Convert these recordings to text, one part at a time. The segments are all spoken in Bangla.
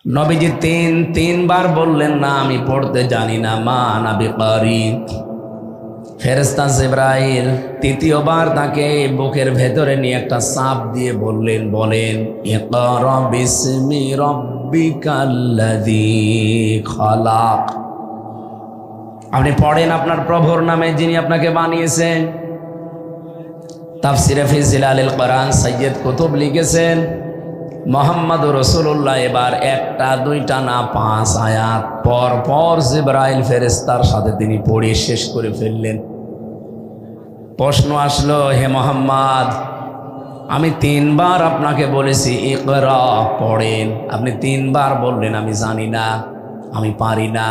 নবীজি তিনবার বললেন না আমি পড়তে জানি না, মা আনা বিকারি। ফেরেশতা জিবরাইল তৃতীয়বার তাকে বুকের ভেতরে নিয়ে একটা চাপ দিয়ে বলেন ইকরা বিসমি রাব্বিকাল্লাযী খালাক। আপনি পড়েন আপনার প্রভুর নামে যিনি আপনাকে বানিয়েছেন। তাফসিরে ফি জিলালিল কোরআন সৈয়দ কুতুব লিখেছেন মুহাম্মদ রাসূলুল্লাহ এবার একটা দুইটা না 5 আয়াত পর পর জিবরাইল ফেরেশতার সাথে তিনি পড়ে শেষ করে ফেললেন। প্রশ্ন আসলো, হে মুহাম্মদ, আমি 3 বার আপনাকে বলেছি ইকরা পড়েন, আপনি 3 বার বললেন আমি জানি না, আমি পারি না।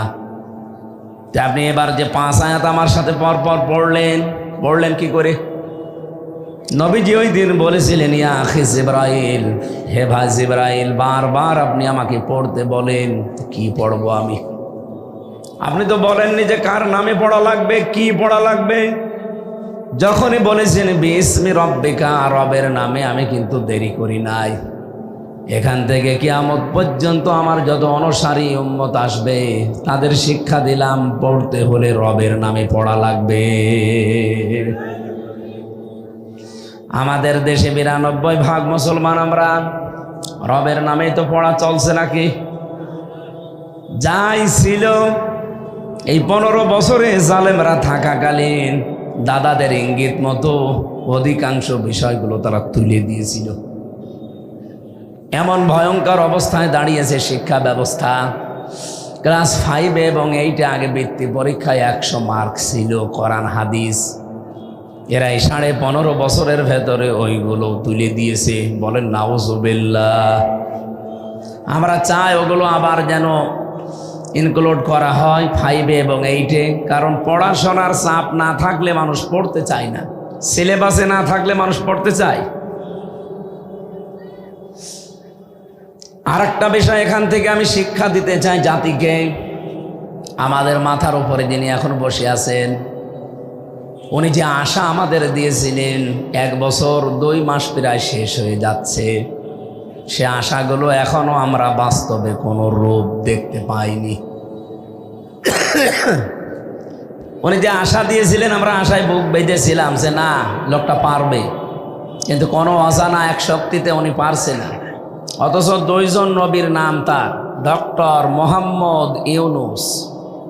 আপনি এবার যে 5 আয়াত আমার সাথে পর পর পড়লেন কি করে? নবীজি ওই দিন বলেছিলেন, ইয়া আখি জিবরাইল, হে ভাই জিবরাইল, বারবার আপনি আমাকে পড়তে বলেন, কি পড়বো আমি? আপনি তো বলেননি যে কার নামে পড়া লাগবে, কি পড়া লাগবে। যখনই বলেছেন বিসমি রব্বিকা, রবের নামে, আমি কিন্তু দেরি করি নাই। এখান থেকে কিয়ামত পর্যন্ত আমার যত অনুসারী উম্মত আসবে তাদের শিক্ষা দিলাম পড়তে হলে রবের নামে পড়া লাগবে। আমাদের দেশে 92% মুসলমান আমরা, রবের নামেই তো পড়া চলছে নাকি? যাই ছিল এই 15 বছরে জালেমরা থাকাকালীন দাদাদের ইঙ্গিত মতো অধিকাংশ বিষয়গুলো তারা তুলে দিয়েছিল। এমন ভয়ঙ্কর অবস্থায় দাঁড়িয়েছে শিক্ষা ব্যবস্থা। ক্লাস 5 এবং 8 আগে বৃত্তি পরীক্ষায় 100 মার্ক ছিল কোরআন হাদিস। এরা এই 15.5 বছরের ভেতরে ওইগুলো তুলে দিয়েছে। বলেন নাউজুবিল্লাহ। আমরা চাই ওগুলো আবার যেন ইনক্লুড করা হয় 5 এবং 8-এ, কারণ পড়াশোনার চাপ না থাকলে মানুষ পড়তে চায় না, সিলেবাসে না থাকলে মানুষ পড়তে চায়। আর একটা বিষয় এখান থেকে আমি শিক্ষা দিতে চাই জাতিকে। আমাদের মাথার উপরে যিনি এখন বসে আছেন, উনি যে আশা আমাদের দিয়েছিলেন 1 বছর 2 মাস প্রায় শেষ হয়ে যাচ্ছে, সে আশাগুলো এখনো আমরা বাস্তবে কোনো রূপ দেখতে পাইনি। উনি যে আশা দিয়েছিলেন আমরা আশায় বুক বেঁধেছিলাম যে না, লোকটা পারবে, কিন্তু কোনো অজানা এক শক্তিতে উনি পারছে না। অথচ 2 জন নবীর নাম তার, ডক্টর মোহাম্মদ ইউনুস।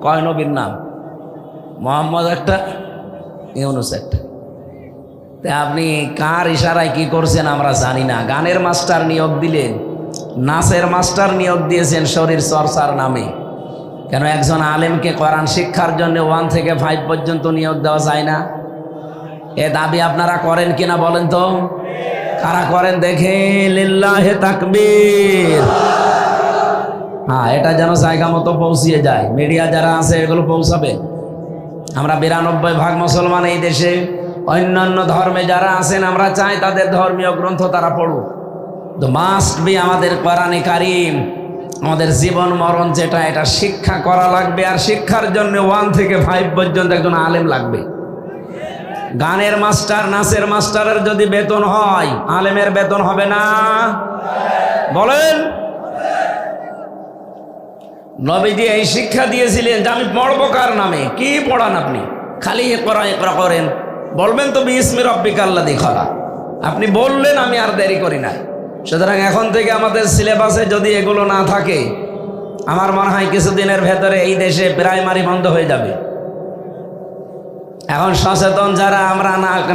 কয় নবীর নাম? মোহাম্মদ একটা, ইউনুস একটা। তাই আপনি কার ইশারায় কি করছেন আমরা জানি না। গানের মাস্টার নিয়োগ দিলেন, নাচের মাস্টার নিয়োগ দিয়েছেন শরীর চর্চার নামে। কেন একজন আলেমকে কোরআন শিক্ষার জন্য 1 থেকে 5 পর্যন্ত নিয়োগ দেওয়া যায় না? এ দাবি আপনারা করেন কিনা বলেন তো? কারা করেন দেখে? লিল্লাহে তাকবীর। হ্যাঁ, এটা যেন জায়গা মতো পৌঁছিয়ে যায়। মিডিয়া যারা আছে এগুলো পৌঁছাবে। আমরা 92% মুসলমান এই দেশে। অন্যান্য ধর্মে যারা আছেন আমরা চাই তাদের ধর্মীয় গ্রন্থ তারা পড়ুক। তো মাস্ট বি আমাদের কোরআনে কারিম, আমাদের জীবন মরণ যেটা, এটা শিক্ষা করা লাগবে। আর শিক্ষার জন্য 1 থেকে 5 পর্যন্ত একজন আলেম লাগবে। গানের মাস্টার, নাচের মাস্টারের যদি বেতন হয়, আলেমের বেতন হবে না? বলেন। নবীজি এই শিক্ষা দিয়েছিলেন যে আমি পড়বো কার নামে? কি পড়ান আপনি? খালি ইকরা করেন, বলবেন তো বিসমি রাব্বিকাল্লাযী খালাক। আপনি বললেন, আমি আর দেরি করি না। সুতরাং এখন থেকে আমাদের সিলেবাসে যদি এগুলো না থাকে, আমার মনে হয় কিছুদিনের ভেতরে এই দেশে প্রাইমারি বন্ধ হয়ে যাবে। এখন সচেতন যারা আমরা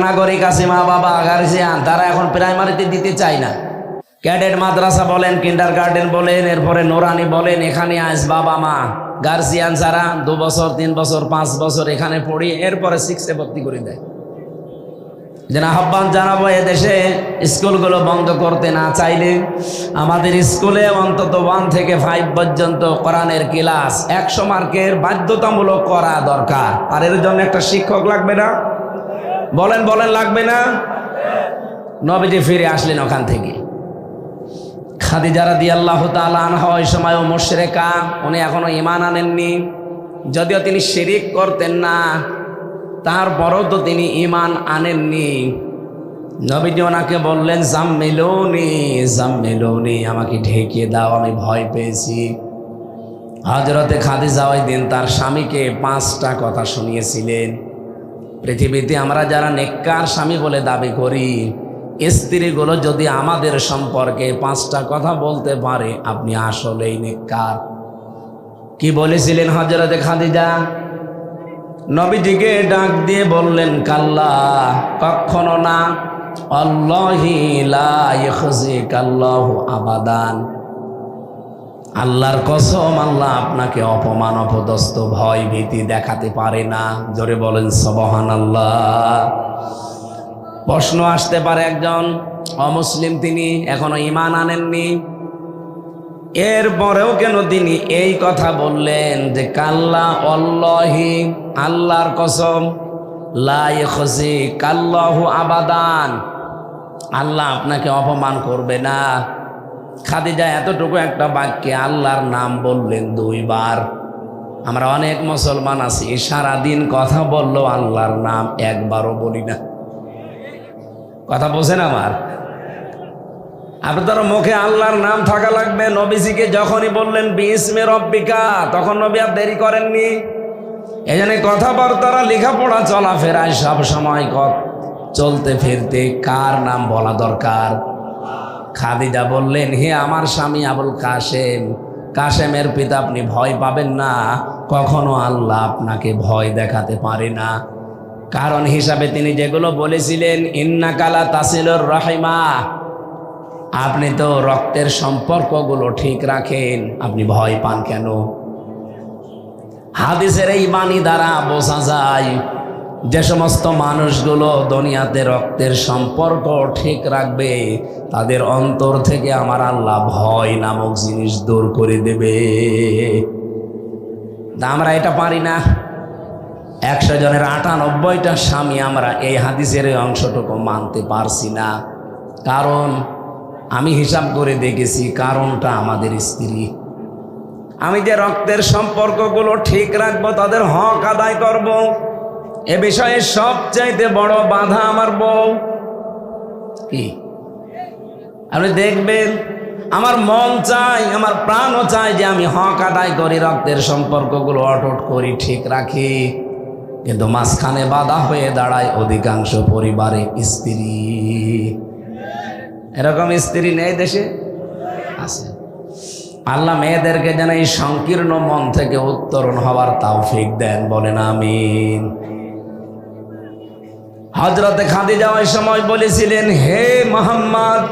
নাগরিক আছি, মা বাবা গার্জিয়ান, তারা এখন প্রাইমারিতে দিতে চায় না। ক্যাডেট মাদ্রাসা বলেন, কিন্ডার গার্ডেন বলেন, এরপরে নোরানি বলেন, এখানে আজ বাবা মা গার্জিয়ান যারা 2 বছর 3 বছর 5 বছর এখানে পড়ি, এরপরে 6-এ ভর্তি করে দেয়। যেন আহ্বান জানাবো, এদেশে স্কুলগুলো বন্ধ করতে না চাইলে আমাদের স্কুলে অন্তত 1 থেকে 5 পর্যন্ত কোরআনের ক্লাস 100 মার্কের বাধ্যতামূলক করা দরকার। আর এর জন্য একটা শিক্ষক লাগবে না? বলেন লাগবে না? নবীজি ফিরে আসলেন ওখান থেকে। খাদিজা রাদিয়াল্লাহু তাআলা আনহা ওই সময়ও মুশরিকা, উনি এখনো ঈমান আনেননি। যদিও তিনি শিরিক করতেন না, তারপরও তো তিনি ঈমান আনেননি। নবীজি ওনাকে বললেন জাম্মিলুনি জাম্মিলুনি, আমাকে ঢেকে দাও, আমি ভয় পেয়েছি। হযরতে খাদিজা ওই দিন তার স্বামীকে 5টা কথা শুনিয়েছিলেন। পৃথিবীতে আমরা যারা নেককার স্বামী বলে দাবি করি, স্ত্রীগুলো যদি আমাদের সম্পর্কে 5টা কথা বলতে পারে, আপনি আসলেই নেককার। কি বলেছিলেন হযরতে খাদিজা? নবীজিকে ডাক দিয়ে বললেন, কাল্লা, কখনো না, আল্লাহি লা ইখজিকাল্লাহু আবাদান, আল্লাহর কসম, আল্লাহ আপনাকে অপমান অপদস্থ ভয় ভীতি দেখাতে পারে না। জোরে বলেন সুবহানাল্লাহ। প্রশ্ন আসতে পারে, একজন অমুসলিম, তিনি এখনো ঈমান আনেননি, এরপরেও কেন তিনি এই কথা বললেন যে কাল্লা আল্লাহি, আল্লাহর কসম, লা ইখজিকাল্লাহু আবাদান, আল্লাহ আপনাকে অপমান করবে না। খাদিজা এতটুকু একটা বাক্যে আল্লাহর নাম বললেন 2 বার। আমরা অনেক মুসলমান আছি, সারাদিন কথা বললো আল্লাহর নাম একবারও বলি না। কথা বোঝেন আমার? আপনার মুখে আল্লাহর নাম থাকা লাগবে। নবীজিকে যখনই বললেন বিসমি রব্বিকা, তখন নবী আর দেরি করেননি। এই জন্য কথাবার্তারা, লেখাপড়া, চলাফেরায় সব সময় চলতে ফিরতে কার নাম বলা দরকার? খাদিজা বললেন, হে আমার স্বামী আবুল কাসেম, কাসেমের পিতা, আপনি ভয় পাবেন না, কখনো আল্লাহ আপনাকে ভয় দেখাতে পারে না। কারণ হিসাবে তিনি যেগুলো বলেছিলেন, ইন্নাকা লা তাসিলুর রাহিমা, আপনি তো রক্তের সম্পর্কগুলো ঠিক রাখেন, আপনি ভয় পান কেন? হাদিসের এই বাণী দ্বারা বোঝা যায় যে সমস্ত মানুষগুলো দুনিয়াতে রক্তের সম্পর্ক ঠিক রাখবে, তাদের অন্তর থেকে আমার আল্লাহ ভয় নামক জিনিস দূর করে দেবে। আমরা এটা পারি না। 100 জনের 98টা স্বামী আমরা এই হাদিসের এই অংশটুকু মানতে পারছি না। কারণ আমি হিসাব করে দেখেছি, কারণটা আমাদের স্ত্রী। আমি যে রক্তের সম্পর্কগুলো ঠিক রাখবো, তাদের হক আদায় করব, এ বিষয়ে সবচাইতে বড় বাধা আমার বউ। কি আপনি দেখবেন, আমার মন চাই, আমার প্রাণও চাই যে আমি হক আদায় করি, রক্তের সম্পর্কগুলো অটুট করি, ঠিক রাখি, কিন্তু মাঝখানে বাধা হয়ে দাঁড়ায় অধিকাংশ পরিবারে স্ত্রী। এরকম স্ত্রী নেই দেশে? আছে। আল্লাহ মেয়েদেরকে যেন এই সংকীর্ণ মন থেকে উত্তরণ হওয়ার তৌফিক দেন, বলেন আমিন। হযরতে খাদিজা ওই সময় বলেছিলেন, হে মুহাম্মদ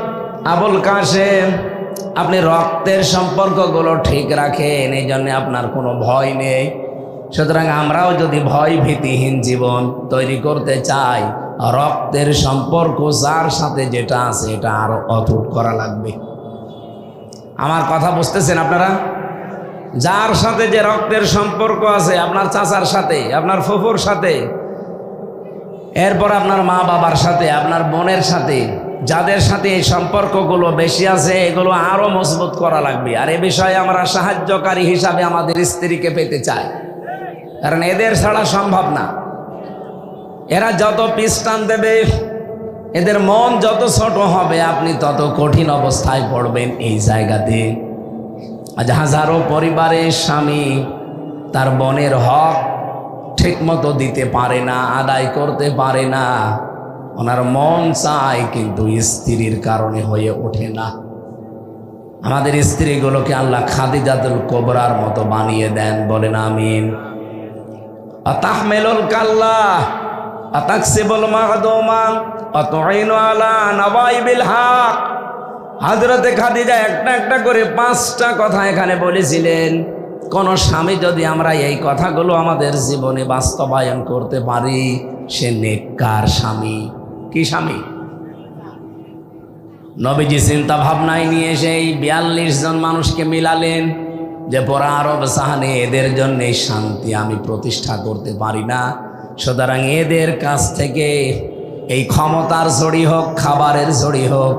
আবুল কাসেম, আপনি রক্তের সম্পর্কগুলো ঠিক রাখেন, এই জন্য আপনার কোনো ভয় নেই। সুতরাং আমরাও যদি ভয় ভীতিহীন জীবন তৈরি করতে চাই, রক্তের সম্পর্ক যার সাথে যেটা আছে এটা আরো অটুট করা লাগবে। আমার কথা বুঝতেছেন আপনারা? যার সাথে যে রক্তের সম্পর্ক আছে, আপনার চাচার সাথে, আপনার ফুফুর সাথে, এরপর আপনার মা বাবার সাথে, আপনার বোনের সাথে, যাদের সাথে এই সম্পর্কগুলো বেশি আছে, এগুলো আরো মজবুত করা লাগবে। আর এ বিষয়ে আমরা সাহায্যকারী হিসাবে আমাদের স্ত্রীকে পেতে চাই, কারণ এদের ছাড়া সম্ভব না। এরা যত পিস্টান দেবে, এদের মন যত ছোট হবে, আপনি তত কঠিন অবস্থায় পড়বেন এই জায়গাতে। আজ হাজারো পরিবারের স্বামী তার বোনের হক ঠিক মতো দিতে পারে না, আদায় করতে পারে না। ওনার মন চায়, কিন্তু স্ত্রীর কারণে হয়ে ওঠে না। আমাদের স্ত্রীগুলোকে আল্লাহ খাদিজাতুল কুবরার মতো বানিয়ে দেন, বলেন আমিন। আতাহমিলুল কাল্লা আতাকসিবুল মাহদুমা আতুইনু আলা নওয়াইবিল হক। হযরতে খাদিজা একটা একটা করে 5টা কথা এখানে বলেছিলেন। কোন স্বামী যদি আমরা এই কথাগুলো আমাদের জীবনে বাস্তবায়ন করতে পারি, সে নেককার স্বামী। কি স্বামী? নবীজি চিন্তা ভাবনায় নিয়ে সেই 42 জন মানুষকে মিলালেন যে পুরা আরব সাহানে এদের জন্য শান্তি আমি প্রতিষ্ঠা করতে পারি না, সুতরাং এদের কাছ থেকে এই ক্ষমতার ঝড়ি হোক, খাবারের ঝড়ি হোক,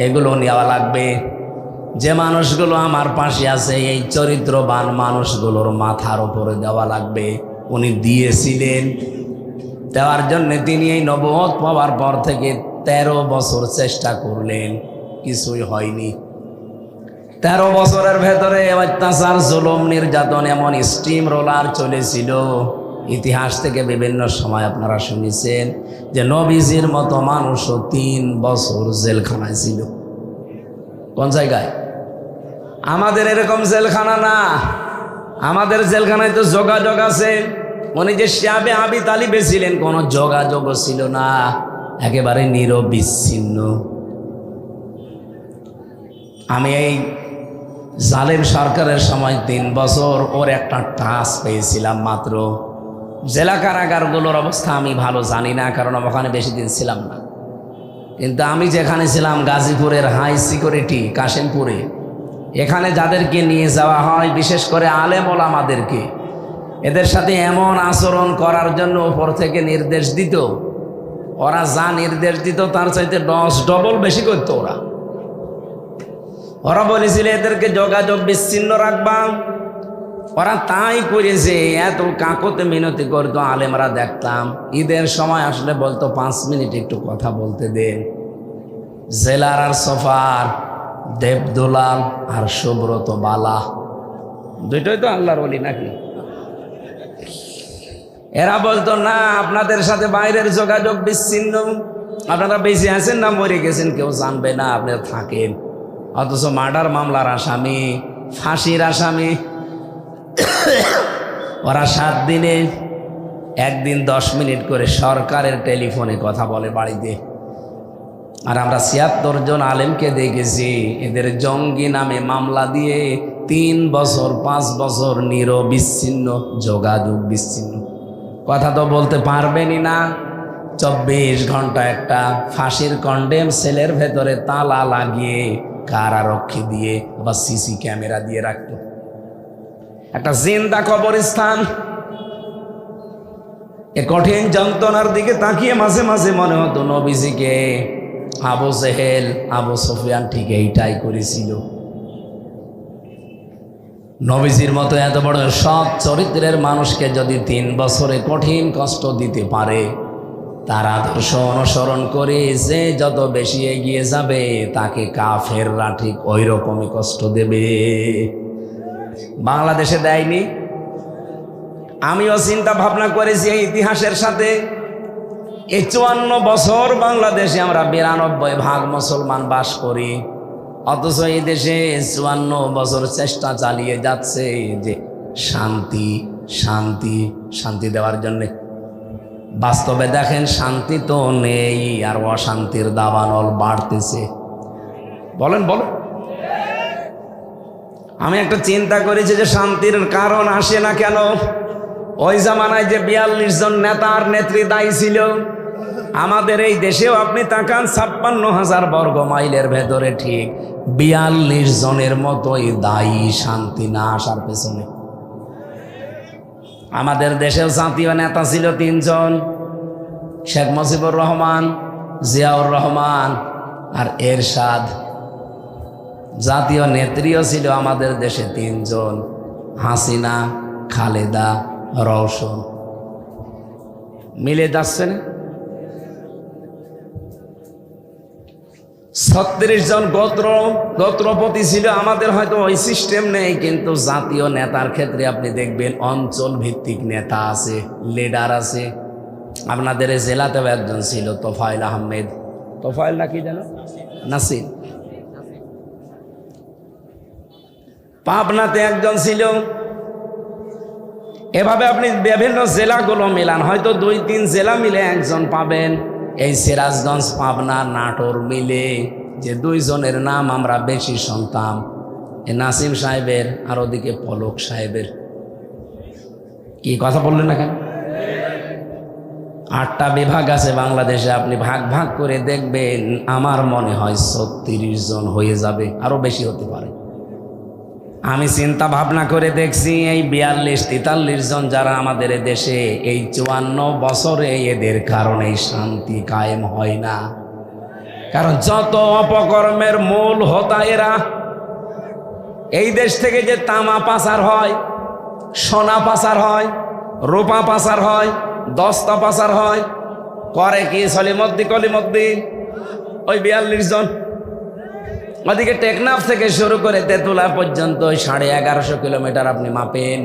এগুলো নেওয়া লাগবে। যে মানুষগুলো আমার পাশে আছে, এই চরিত্রবান মানুষগুলোর মাথার উপরে দেওয়া লাগবে। উনি দিয়েছিলেন, দেওয়ার জন্য তিনি এই নবুয়ত পাওয়ার পর থেকে 13 বছর চেষ্টা করলেন, কিছুই হয়নি। 13 বছরের ভেতরে অত্যাচার, জুলুম, নির্যাতন, এমন স্টিম রোলার চলেছিল। ইতিহাস থেকে বিভিন্ন সময় আপনারা শুনেছেন যে নবীজির মতো মানুষও 3 বছর জেলখানায় ছিল। কোন জায়গায়? আমাদের এরকম জেলখানা না, আমাদের জেলখানায় তো যোগাযোগ আছে। উনি যে শিয়াবে আবি তালিবে ছিলেন, কোনো যোগাযোগও ছিল না, একেবারে নিরবিচ্ছিন্ন। আমি এই জালেম সরকারের সময় 3 বছর ওর একটা টাচ পেয়েছিলাম মাত্র। জেলা কারাগারগুলোর অবস্থা আমি ভালো জানি না, কারণ ওখানে বেশি দিন ছিলাম না। কিন্তু আমি যেখানে ছিলাম গাজীপুরের হাই সিকিউরিটি কাশিমপুরে, এখানে যাদেরকে নিয়ে যাওয়া হয়, বিশেষ করে আলেম ওলামাদেরকে, এদের সাথে এমন আচরণ করার জন্য উপর থেকে নির্দেশ দিত। ওরা যা নির্দেশ দিত তার চাইতে 10 ডবল বেশি করতো। ওরা বলেছিল এদেরকে যোগাযোগ বিচ্ছিন্ন রাখবা। ওরা তাই করেছে। এত কাকতে মিনতি করতো, আলেমরা দেখতাম ঈদের সময় আসলে বলতো 5 মিনিট একটু কথা বলতে দেন। জেলার আর সফার, দেবদুলাল আর সুব্রত বালা, দুইটাই তো আল্লাহর ওলি নাকি? এরা বলতো না, আপনাদের সাথে বাইরের যোগাযোগ বিচ্ছিন্ন, আপনারা বেঁচে আছেন না মরে গেছেন কেউ জানবে না, আপনারা থাকেন। অথচ মার্ডার মামলার আসামি, ফাঁসির আসামি, ওরা 7 দিনে একদিন 10 মিনিট করে সরকারের টেলিফোনে কথা বলে বাড়িতে। আর আমরা 76 জন আলেমকে দেখেছি এদের জঙ্গি নামে মামলা দিয়ে 3 বছর 5 বছর নিরবিচ্ছিন্ন যোগাযোগ বিচ্ছিন্ন। কথা তো বলতে পারবেনই না। 24 ঘন্টা একটা ফাঁসির কন্ডেম সেলের ভেতরে তালা লাগিয়ে কারারক্ষী দিয়ে বা সিসি ক্যামেরা দিয়ে রাখতো। একটা জিন্দা কবরস্থান। এ কঠিন যন্ত্রণার দিকে তাকিয়ে মাঝে মাঝে মনে হতো নবীজিকে আবু জেহেল, আবু সুফিয়ান ঠিক এইটাই করেছিল। নবীজির মতো এত বড় সৎ চরিত্রের মানুষকে যদি 3 বছরে কঠিন কষ্ট দিতে পারে, তার আদর্শ অনুসরণ করে যে যত বেশি এগিয়ে যাবে তাকে কাফেররা ঠিক ওই রকমই কষ্ট দেবে। বাংলাদেশে দেয়নি। আমিও চিন্তা ভাবনা করেছি এই ইতিহাসের সাথে। এই 54 বছর বাংলাদেশে আমরা 92% মুসলমান বাস করি, অথচ এই দেশে 54 বছর চেষ্টা চালিয়ে যাচ্ছে যে শান্তি শান্তি শান্তি দেওয়ার জন্যে। বাস্তবে দেখেন শান্তি তো নেই, আর অশান্তির দাবানল বাড়তেছে। বলেন বলেন। আমি একটা চিন্তা করেছি যে শান্তির কারণ আসে না কেন। ওই জামানায় যে 42 জন নেতা আর নেত্রী দায়ী ছিল, আমাদের এই দেশেও আপনি তাকান 56,000 বর্গ মাইলের ভেতরে ঠিক 42 জনের মতোই দায়ী শান্তি না আসার পেছনে। আমাদের দেশেও জাতীয় নেতা ছিল 3 জন, শেখ মুজিবুর রহমান, জিয়াউর রহমান আর এরশাদ। জাতীয় নেত্রীও ছিল আমাদের দেশে 3 জন, হাসিনা, খালেদা, রওশন। মিলে যাচ্ছে না? 36 জন গোত্রপতি ছিল আমাদের। হয়তো ওই সিস্টেম নেই, কিন্তু জাতীয় নেতার ক্ষেত্রে আপনি দেখবেন অঞ্চল ভিত্তিক নেতা আছে, লিডার আছে। আপনাদের জেলাতেও একজন ছিল তোফায়েল আহমেদ, তোফায়েল না কি যেন, নাসির। পাবনাতে একজন ছিল। এভাবে আপনি বিভিন্ন জেলাগুলো মিলান, হয়তো 2-3 জেলা মিলে একজন পাবেন। এই সিরাজগঞ্জ, পাবনা, নাটোর মিলে যে 2 জনের নাম আমরা বেশি শুনতাম, এ নাসিম সাহেবের আর ওদিকে পলক সাহেবের। কি কথা বললেন না কেন? 8টা বিভাগ আছে বাংলাদেশে, আপনি ভাগ ভাগ করে দেখবেন, আমার মনে হয় 36 জন হয়ে যাবে, আরো বেশি হতে পারে। আমি চিন্তা ভাবনা করে দেখছি এই 42-43 জন যারা আমাদের দেশে, এই 54 বছরে এদের কারণে শান্তি কায়েম হয় না। কারণ যত অপকর্মের মূল হোতা এরা। এই দেশ থেকে যে তামা পাচার হয়, সোনা পাচার হয়, রূপা পাচার হয়, দস্তা পাচার হয়, করে কি সলিমদ্দি কলিমদ্দি? ওই 42 জন। ওদিকে টেকনাফ থেকে শুরু করে তেঁতুলা পর্যন্ত 1150 কিলোমিটার আপনি মাপেন।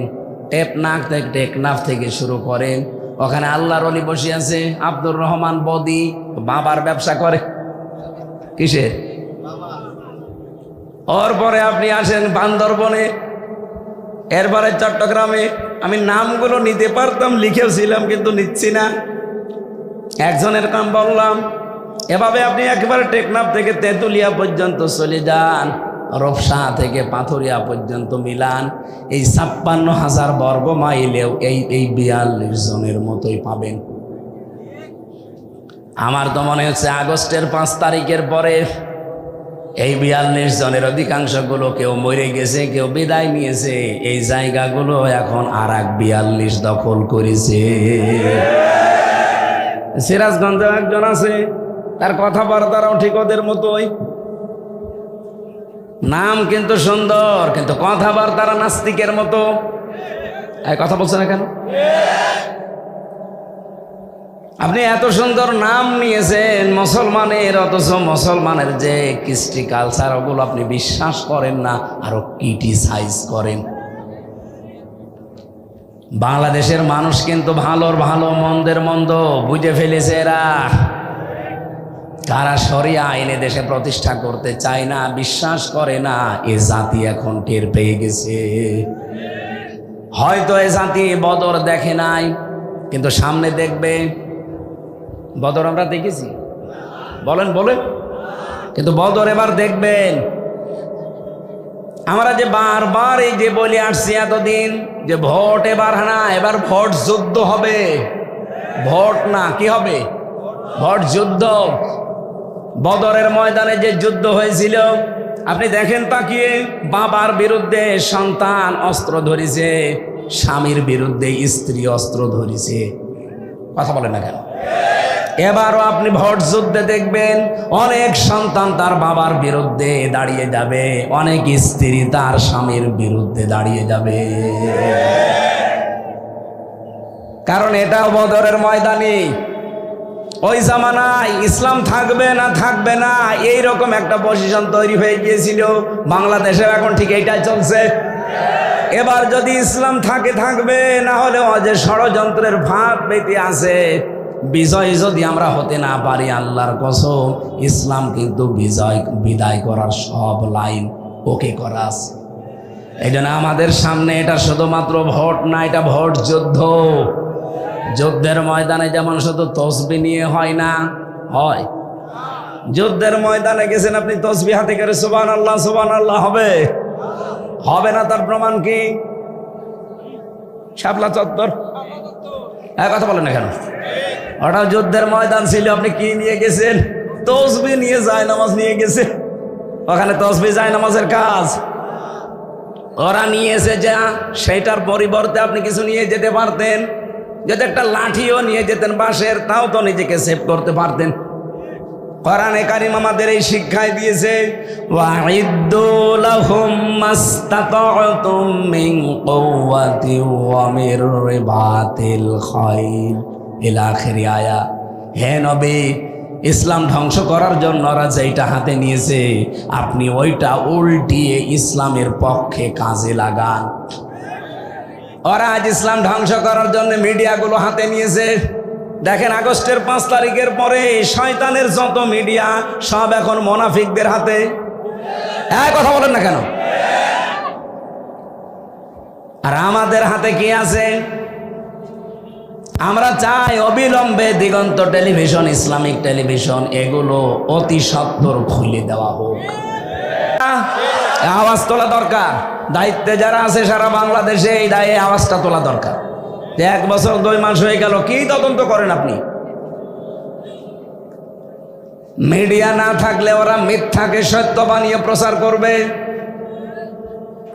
টেকনাফ থেকে শুরু করেন, ওখানে আল্লাহর ওলি বসে আছে আব্দুর রহমান বদি, বাবার ব্যবসা করে। কিসে? ওর পরে আপনি আসেন বান্দরবনে, এরপরে চট্টগ্রামে। আমি নামগুলো নিতে পারতাম, লিখেওছিলাম, কিন্তু নিচ্ছি না, একজনের নাম বললাম। এভাবে আপনি একেবারে টেকনাফ থেকে তেঁতুলিয়া পর্যন্ত চলে যান, রফসা থেকে পাথরিয়া পর্যন্ত মিলান, এই 56,000 বর্গ মাইলেও এই 42 জনের মতোই পাবেন। আমার তো মনে হচ্ছে আগস্টের 5 তারিখের পরে এই 42 জনের অধিকাংশগুলো কেউ মরে গেছে, কেউ বিদায় নিয়েছে। এই জায়গাগুলো এখন আর এক 42 দখল করেছে। সিরাজগঞ্জে একজন আছে, তার কথাবার্তারাও ঠিক ওদের মতোই, নাম কিন্তু সুন্দর, কিন্তু কথাবার্তারা নাস্তিকের মতো। কথা বলছে না কেন? আপনি এত সুন্দর নাম নিয়েছেন মুসলমানের, অথচ মুসলমানের যে কৃষ্টি কালচার ওগুলো আপনি বিশ্বাস করেন না, আরো ক্রিটিসাইজ করেন। বাংলাদেশের মানুষ কিন্তু ভালোর ভালো, মন্দের মন্দ বুঝে ফেলেছে এরা। কারা শরিয়া আইনে দেশে প্রতিষ্ঠা করতে চায় না, বিশ্বাস করে না, এ জাতি এখন টের পেয়ে গেছে। হয়তো এ জাতি বদর দেখে নাই, কিন্তু সামনে দেখবে। বদর আমরা দেখেছি, বলেন বলেন, কিন্তু বদর এবার দেখবেন। আমরা যে বারবার এই যে বলে আসছি এতদিন যে ভোট এবার না, এবার ভোট যুদ্ধ হবে। ভোট না, কি হবে? ভোট যুদ্ধ। বদরের ময়দানে যে যুদ্ধ হয়েছিল আপনি দেখেন তাকিয়ে, বাবার বিরুদ্ধে সন্তান অস্ত্র ধরেছে, স্বামীর বিরুদ্ধে স্ত্রী অস্ত্র ধরেছে। কথা বলেন না কেন? এবারও আপনি ভোট যুদ্ধে দেখবেন অনেক সন্তান তার বাবার বিরুদ্ধে দাঁড়িয়ে যাবে, অনেক স্ত্রী তার স্বামীর বিরুদ্ধে দাঁড়িয়ে যাবে। কারণ এটাও বদরের ময়দানে। ওই জামানায় ইসলাম থাকবে না থাকবে না এইরকম একটা পজিশন তৈরি হয়ে গিয়েছিল। বাংলাদেশে এখন ঠিক এইটাই চলছে। এবার যদি ইসলাম থাকে থাকবে, না হলে যে ষড়যন্ত্রের ভাব পেতে আছে, বিজয় যদি আমরা হতে না পারি, আল্লাহর কসম ইসলাম কিন্তু বিদায় করার সব লাইন ওকে করা আছে। এই জন্য আমাদের সামনে এটা শুধুমাত্র ভোট না, এটা ভোট যুদ্ধ। যুদ্ধের ময়দানে যেমন শুধু তসবি নিয়ে হয় না, হয় যুদ্ধের ময়দানে গেছেন আপনি তসবি হাতে করে সুবহানাল্লাহ সুবহানাল্লাহ হবে? হবে না। তার প্রমাণ কি? শাপলা চত্বর। কথা বলেন না কেন? ওটা যুদ্ধের ময়দান ছিল। আপনি কি নিয়ে গেছেন? তসবি নিয়ে, যায় নামাজ নিয়ে গেছে। ওখানে তসবি যায় নামাজের কাজ। ওরা নিয়েছে যা, সেইটার পরিবর্তে আপনি কিছু নিয়ে যেতে পারতেন। যদি একটা লাঠিও নিয়ে যেতেন বাঁশের, তাও তো নিজেকে সেভ করতে পারতেন। কোরআনে কারীম আমাদের এই শিক্ষায় দিয়েছে, ওয়াইদ্দু লাহুম মাসতাতা'তুম মিন কুওয়াতি ওয়া মির রিবাতিল খাইল ইলা আখিরি আয়া। হে নবী, ইসলাম ধ্বংস করার জন্য ওরা যেটা হাতে নিয়েছে, আপনি ওইটা উল্টিয়ে ইসলামের পক্ষে কাজে লাগান। ওরা আজ ইসলাম ধ্বংস করার জন্য মিডিয়াগুলো হাতে নিয়েছে। দেখেন আগস্টের 5 তারিখের পরে শয়তানের যত মিডিয়া সব এখন মুনাফিকদের হাতে। কথা বলেন না কেন? আর আমাদের হাতে কি আছে? আমরা চাই অবিলম্বে দিগন্ত টেলিভিশন, ইসলামিক টেলিভিশন, এগুলো অতি সত্বর খুলে দেওয়া হোক। আওয়াজ তোলা দরকার। দায়িত্বে যারা আছে সারা বাংলাদেশে এই দায়ে আওয়াজটা তোলা দরকার। 1 বছর 2 মাস হয়ে গেল, কি তদন্ত করেন আপনি? মিডিয়া না থাকলে ওরা মিথ্যাকে সত্য বানিয়ে প্রচার করবে।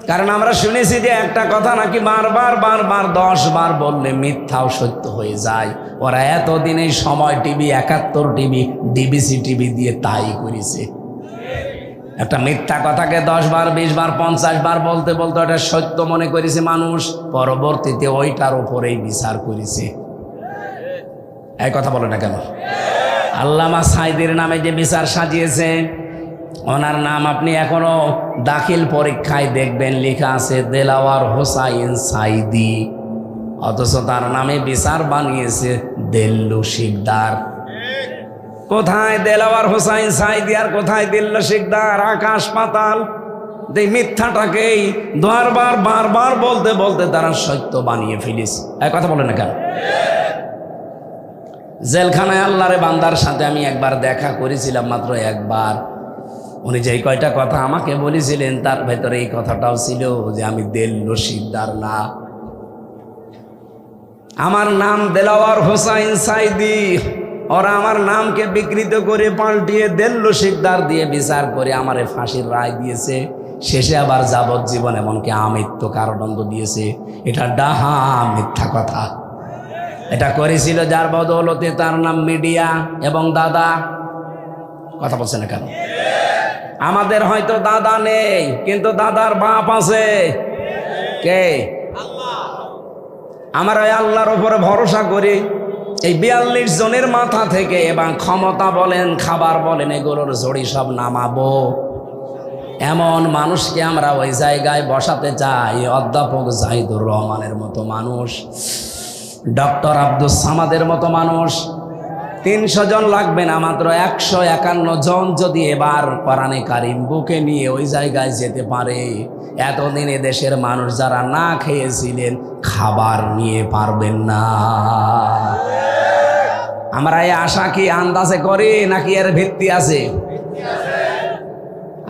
কারণ আমরা শুনেছি যে একটা কথা নাকি বারবার 10 বার বললে মিথ্যাও সত্য হয়ে যায়। ওরা এতদিন এই সময় টিভি, 71 টিভি, ডিবিসি টিভি দিয়ে তাই করেছে। একটা মিথ্যা কথাকে 10 বার, 20 বার, 50 বার বলতে বলতে ওটা সত্য মনে করেছে মানুষ, পরবর্তীতে ওইটার উপরেই বিচার করেছে। এই কথা বলে না কেন? আল্লামা সাইদির নামে যে বিচার সাজিয়েছে, ওনার নাম আপনি এখনো দাখিল পরীক্ষায় দেখবেন লেখা আছে দেলাওয়ার হোসাইন সাইদি, অথচ তার নামে বিচার বানিয়েছে দেল্লু শিকদার। কোথায় দেলাওয়ার হোসাইন সাইদি আর কোথায় দেল্লু শিকদার? আকাশ পাতাল। এই মিথ্যাটাকেই বারবার বারবার বলতে বলতে তারা সত্য বানিয়ে ফেলেছে। এক কথা বলে না কেন? জেলখানায় আল্লাহরে বান্দার সাথে আমি একবার দেখা করেছিলাম, মাত্র একবার। উনি যেই কয়টা কথা আমাকে বলেছিলেন তার ভেতরে এই কথাটাও ছিল যে আমি দেল্লু শিকদার না, আমার নাম দেলাওয়ার হোসাইন সাইদি। ওরা আমার নামকে বিকৃত করে পাল্টিয়ে দেল্লু শিকদার দিয়ে বিচার করে আমারে ফাঁসির রায় দিয়েছে। শেষে আবার যাবজ্জীবন এমনকি আমৃত্যু কারাদণ্ড দিয়েছে। এটা ডাহা মিথ্যা কথা। এটা করেছিল যার বদৌলতে তার নাম মিডিয়া এবং দাদা। কথা বলছে না কেন? আমাদের হয়তো দাদা নেই, কিন্তু দাদার বাপ আছে। কে? আমরা আল্লাহর উপরে ভরসা করি। এই 42 জনের মাথা থেকে এবং ক্ষমতা বলেন, খাবার বলেন, এগুলোর জড়ি সব নামাবো। এমন মানুষকে আমরা ওই জায়গায় বসাতে চাই। অধ্যাপক জাহিদুর রহমানের মতো মানুষ, ডক্টর আব্দুস সামাদের মতো মানুষ। 300 জন লাগবে না, মাত্র 151 জন যদি এবার কোরআনে কারিম বুকে নিয়ে ওই জায়গায় যেতে পারে, এতদিনে দেশের মানুষ যারা না খেয়েছিলেন খাবার নিয়ে পারবেন না। আমরা এই আশা কি আন্দাজে করি নাকি এর ভিত্তি আছে?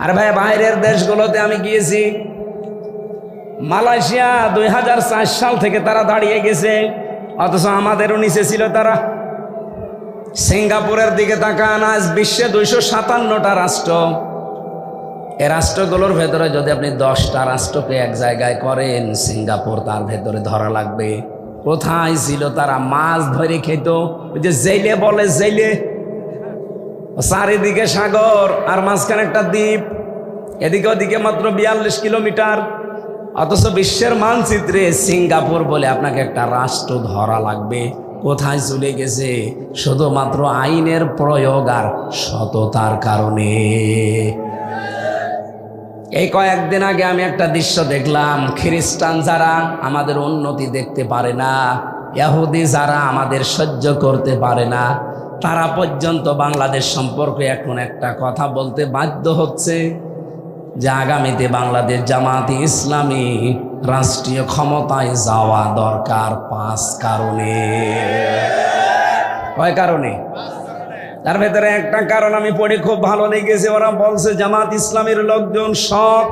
আর ভাই, বাইরের দেশগুলোতে আমি গিয়েছি। মালয়েশিয়া 2004 সাল থেকে তারা দাঁড়িয়ে গেছে, অথচ আমাদেরও নিচে ছিল তারা। সিঙ্গাপুরের দিকে তাকান, আজ বিশ্বে 257টা রাষ্ট্র। এ রাষ্ট্রগুলোর ভেতরে যদি আপনি 10টা রাষ্ট্রকে এক জায়গায় করেন, সিঙ্গাপুর তার ভেতরে ধরা লাগবে। কোথায় ছিল তারা? মাছ ধরে খেত। ওই যে জেলে বলে, জেলে, চারিদিকে সাগর আর মাঝখানে একটা দ্বীপ, এদিকে ওদিকে মাত্র 42 কিলোমিটার। অথচ বিশ্বের মানচিত্রে সিঙ্গাপুর বলে আপনাকে একটা রাষ্ট্র ধরা লাগবে। কোথায় চলে গেছে? শুধুমাত্র আইনের প্রয়োগ আর সততার কারণে। এই কয়েকদিন আগে আমি একটা দৃশ্য দেখলাম। খ্রিস্টান যারা আমাদের উন্নতি দেখতে পারে না, ইহুদি যারা আমাদের সহ্য করতে পারে না, তারা পর্যন্ত বাংলাদেশ সম্পর্কে এখন একটা কথা বলতে বাধ্য হচ্ছে যে আগামীতে বাংলাদেশ জামাতে ইসলামী রাষ্ট্রীয় ক্ষমতায় যাওয়া দরকার 5 কারণে। কয় কারণে? তার ভেতরে একটা কারণ আমি পড়ে খুব ভালো লেগেছে। ওরা বলছে জামাত ইসলামের লোকজন সৎ,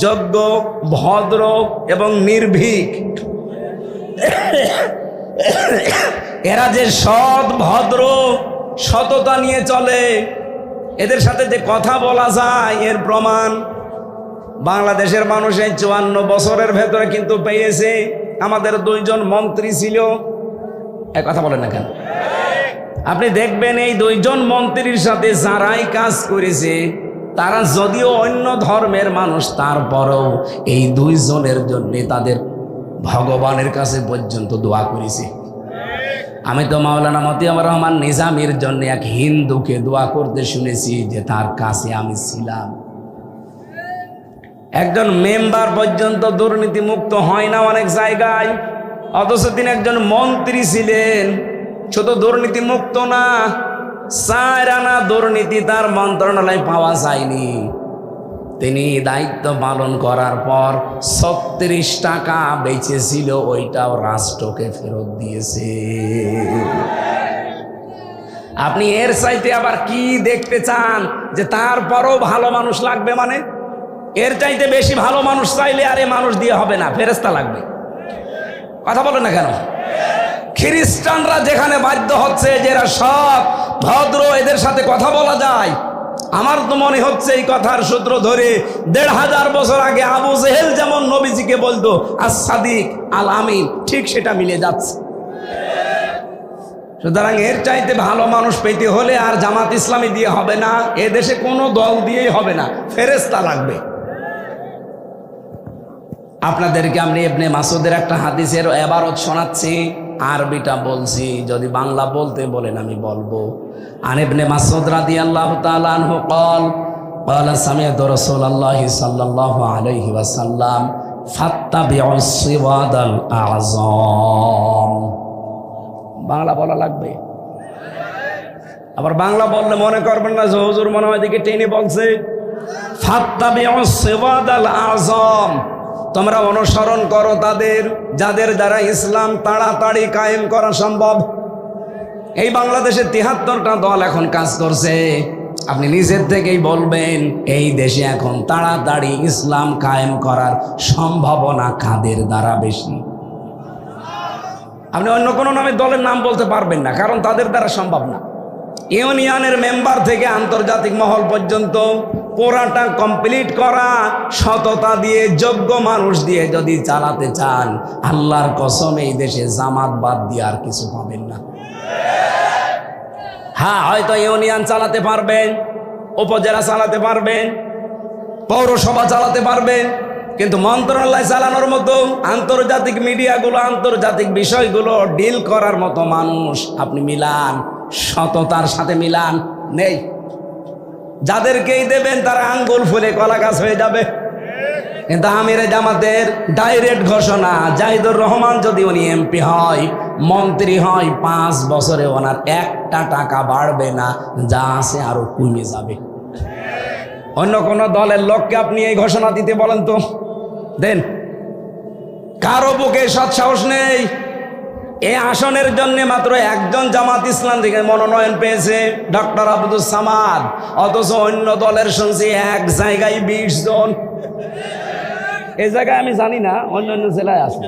যোগ্য, ভদ্র এবং নির্ভীক। এরা যে সৎ, ভদ্র, সততা নিয়ে চলে, এদের সাথে যে কথা বলা যায় এর প্রমাণ বাংলাদেশের মানুষ এই 54 বছরের ভেতরে কিন্তু পেয়েছে। আমাদের 2 জন মন্ত্রী ছিল। এক কথা বলেন না কেন? আপনি দেখবেন এই 2 জন মন্ত্রীর সাথে যারাই কাজ করেছে তারা যদিও অন্য ধর্মের মানুষ, তারপরেও এই 2 জনের জন্য তাদের ভগবানের কাছে পর্যন্ত দোয়া করেছে। আমি তো মাওলানা মতিয়ার রহমান নিজামীর জন্য এক হিন্দুকে দোয়া করতে শুনেছি যে তার কাছে আমি ছিলাম। একজন মেম্বার পর্যন্ত দুর্নীতি মুক্ত হয় না অনেক জায়গায়, অথচ তিনি একজন মন্ত্রী ছিলেন। শুধু দুর্নীতি মুক্ত না, 4 আনা দুর্নীতি তার মন্ত্রণালয় পাওয়া যায়নি। তিনি দায়িত্ব পালন করার পর 36 টাকা বেঁচেছিল, ওইটাও রাষ্ট্রকে ফেরত দিয়েছে। আপনি এর চাইতে আবার কি দেখতে চান? যে তারপরও ভালো মানুষ লাগবে, মানে এর চাইতে বেশি ভালো মানুষ চাইলে আরে মানুষ দিয়ে হবে না, ফেরেশতা লাগবে। কথা বলে না কেন? খ্রিস্টানরা যেখানে বাধ্য হচ্ছে যে এরা সৎ, ভদ্র, এদের সাথে কথা বলা যায়, আমার তো মনে হচ্ছে এই কথার সূত্র ধরে 1500 বছর আগে আবু জেহেল যেমন নবীজিকে বলতো আস-সাদিক আল আমিন, ঠিক সেটা মিলে যাচ্ছে। সুতরাং এর চাইতে ভালো মানুষ পেতে হলে আর জামাত ইসলামী দিয়ে হবে না, এ দেশে কোনো দল দিয়েই হবে না, ফেরেশতা লাগবে। আপনাদেরকে আমি ইবনে মাসউদের একটা হাদিসের ইবারত শোনাচ্ছি। আরবিটা বলছি, যদি বাংলা বলতে বলেন আমি বলবো। আন ইবনে মাসউদ রাদিয়াল্লাহু তাআলা আনহু قال قال سمعت رسول الله صلى الله عليه وسلم فاتبعوا الصواد الأعظام। বাংলা বলা লাগবে। আবার বাংলা বললে মনে করবেন না যে হুজুর মনে হয় দেখে টেনে বলছে। ফাত্তাবিউস সিওয়াদাল আযম, তোমরা অনুসরণ করো তাদের যাদের দ্বারা ইসলাম তাড়াতাড়ি কায়েম করা সম্ভব। এই বাংলাদেশে ৭৩টা দল এখন কাজ করছে। আপনি নিজের থেকেই বলবেন এই দেশে এখন তাড়াতাড়ি ইসলাম কায়েম করার সম্ভাবনা কাদের দ্বারা বেশি? আপনি অন্য কোনো নামে দলের নাম বলতে পারবেন না, কারণ তাদের দ্বারা সম্ভব না। ইউনিয়নের মেম্বার থেকে আন্তর্জাতিক মহল পর্যন্ত পুরাটা কমপ্লিট করা সততা দিয়ে যোগ্য মানুষ দিয়ে যদি চালাতে চান, আল্লাহর কসম এই দেশে জামাত বাদ দিয়ে আর কিছু পাবেন না। হ্যাঁ, হয়তো ইউনিয়ন চালাতে পারবেন, উপজেলা চালাতে পারবেন, পৌরসভা চালাতে পারবেন, কিন্তু মন্ত্রণালয় চালানোর মতো আন্তর্জাতিক মিডিয়াগুলো, আন্তর্জাতিক বিষয়গুলো ডিল করার মতো মানুষ আপনি মিলান, সততার সাথে মিলান, নেই। যাদেরকেই দেবেন তারা আঙ্গুল ফুলে কলা গাছ হয়ে যাবে। কিন্তু আমিরে জামাতের ডাইরেক্ট ঘোষণা, জাহিদুর রহমান যদি উনি এমপি হয়, মন্ত্রী হয়, 5 বছরে ওনার একটা টাকা বাড়বে না, যা আছে আরো কমে যাবে। অন্য কোন দলের লোককে আপনি এই ঘোষণা দিতে বলেন তো, দেন? কারো বুকে সৎসাহস নেই। এই আসনের জন্য মাত্র একজন জামাত ইসলাম থেকে মনোনয়ন পেয়েছে, ডক্টর আব্দুস সামাদ, অথচ অন্য দলের শুনছি এক জায়গায় 20 জন। এই জায়গায় আমি জানি না, অন্য অন্য জেলায় আছে।